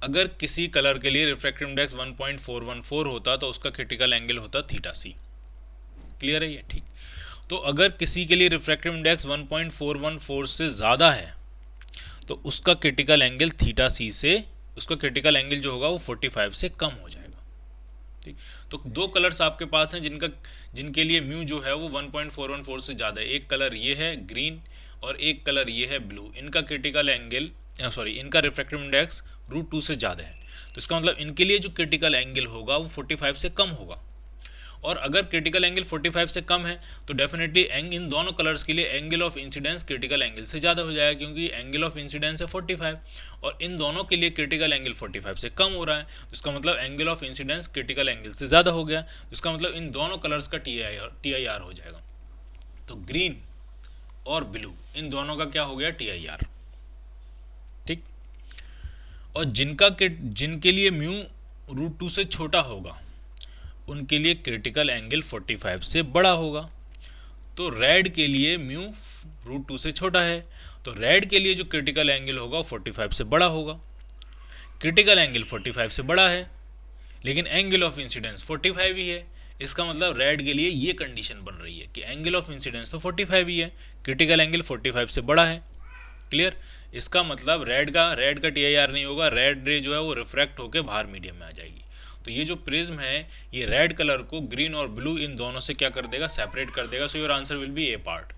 अगर किसी कलर के लिए रिफ्रैक्टिव इंडेक्स 1.414 होता तो उसका क्रिटिकल एंगल होता थीटा सी। क्लियर है ये, ठीक। तो अगर किसी के लिए रिफ्रैक्टिव इंडेक्स 1.414 से ज़्यादा है तो उसका क्रिटिकल एंगल थीटा सी से, उसका क्रिटिकल एंगल जो होगा वो 45 से कम हो जाएगा, ठीक। तो दो कलर्स आपके पास हैं जिनके लिए म्यू जो है वो 1.414 से ज़्यादा है। एक कलर ये है ग्रीन और एक कलर ये है ब्लू। इनका क्रिटिकल एंगल इनका रिफ्रैक्टिव इंडेक्स √2 से ज़्यादा है, तो इसका मतलब इनके लिए जो क्रिटिकल एंगल होगा वो 45 से कम होगा। और अगर क्रिटिकल एंगल 45 से कम है तो डेफिनेटली इन दोनों कलर्स के लिए angle of incidence critical angle से ज़्यादा हो जाएगा, क्योंकि एंगल ऑफ इंसिडेंस है 45 और इन दोनों के लिए क्रिटिकल एंगल 45 से कम हो रहा है, तो इसका मतलब angle of incidence critical angle से ज़्यादा हो गया, इसका मतलब इन दोनों कलर्स का TIR हो जाएगा। तो ग्रीन और ब्लू इन दोनों का क्या हो गया, TIR, ठीक। और जिनके लिए म्यू √2 से छोटा होगा उनके लिए क्रिटिकल एंगल 45 से बड़ा होगा। तो रेड के लिए म्यू √2 से छोटा है, तो रेड के लिए जो क्रिटिकल एंगल होगा वो 45 से बड़ा होगा। क्रिटिकल एंगल 45 से बड़ा है लेकिन एंगल ऑफ इंसिडेंस 45 ही है, इसका मतलब रेड के लिए ये कंडीशन बन रही है कि एंगल ऑफ इंसिडेंस तो 45 ही है, क्रिटिकल एंगल 45 से बड़ा है। क्लियर, इसका मतलब रेड का TIR नहीं होगा, रेड रे जो है वो रिफ्रैक्ट होकर बाहर मीडियम में आ जाएगी। तो ये जो प्रिज्म है ये रेड कलर को ग्रीन और ब्लू इन दोनों से क्या कर देगा, सेपरेट कर देगा। सो your answer will B A part.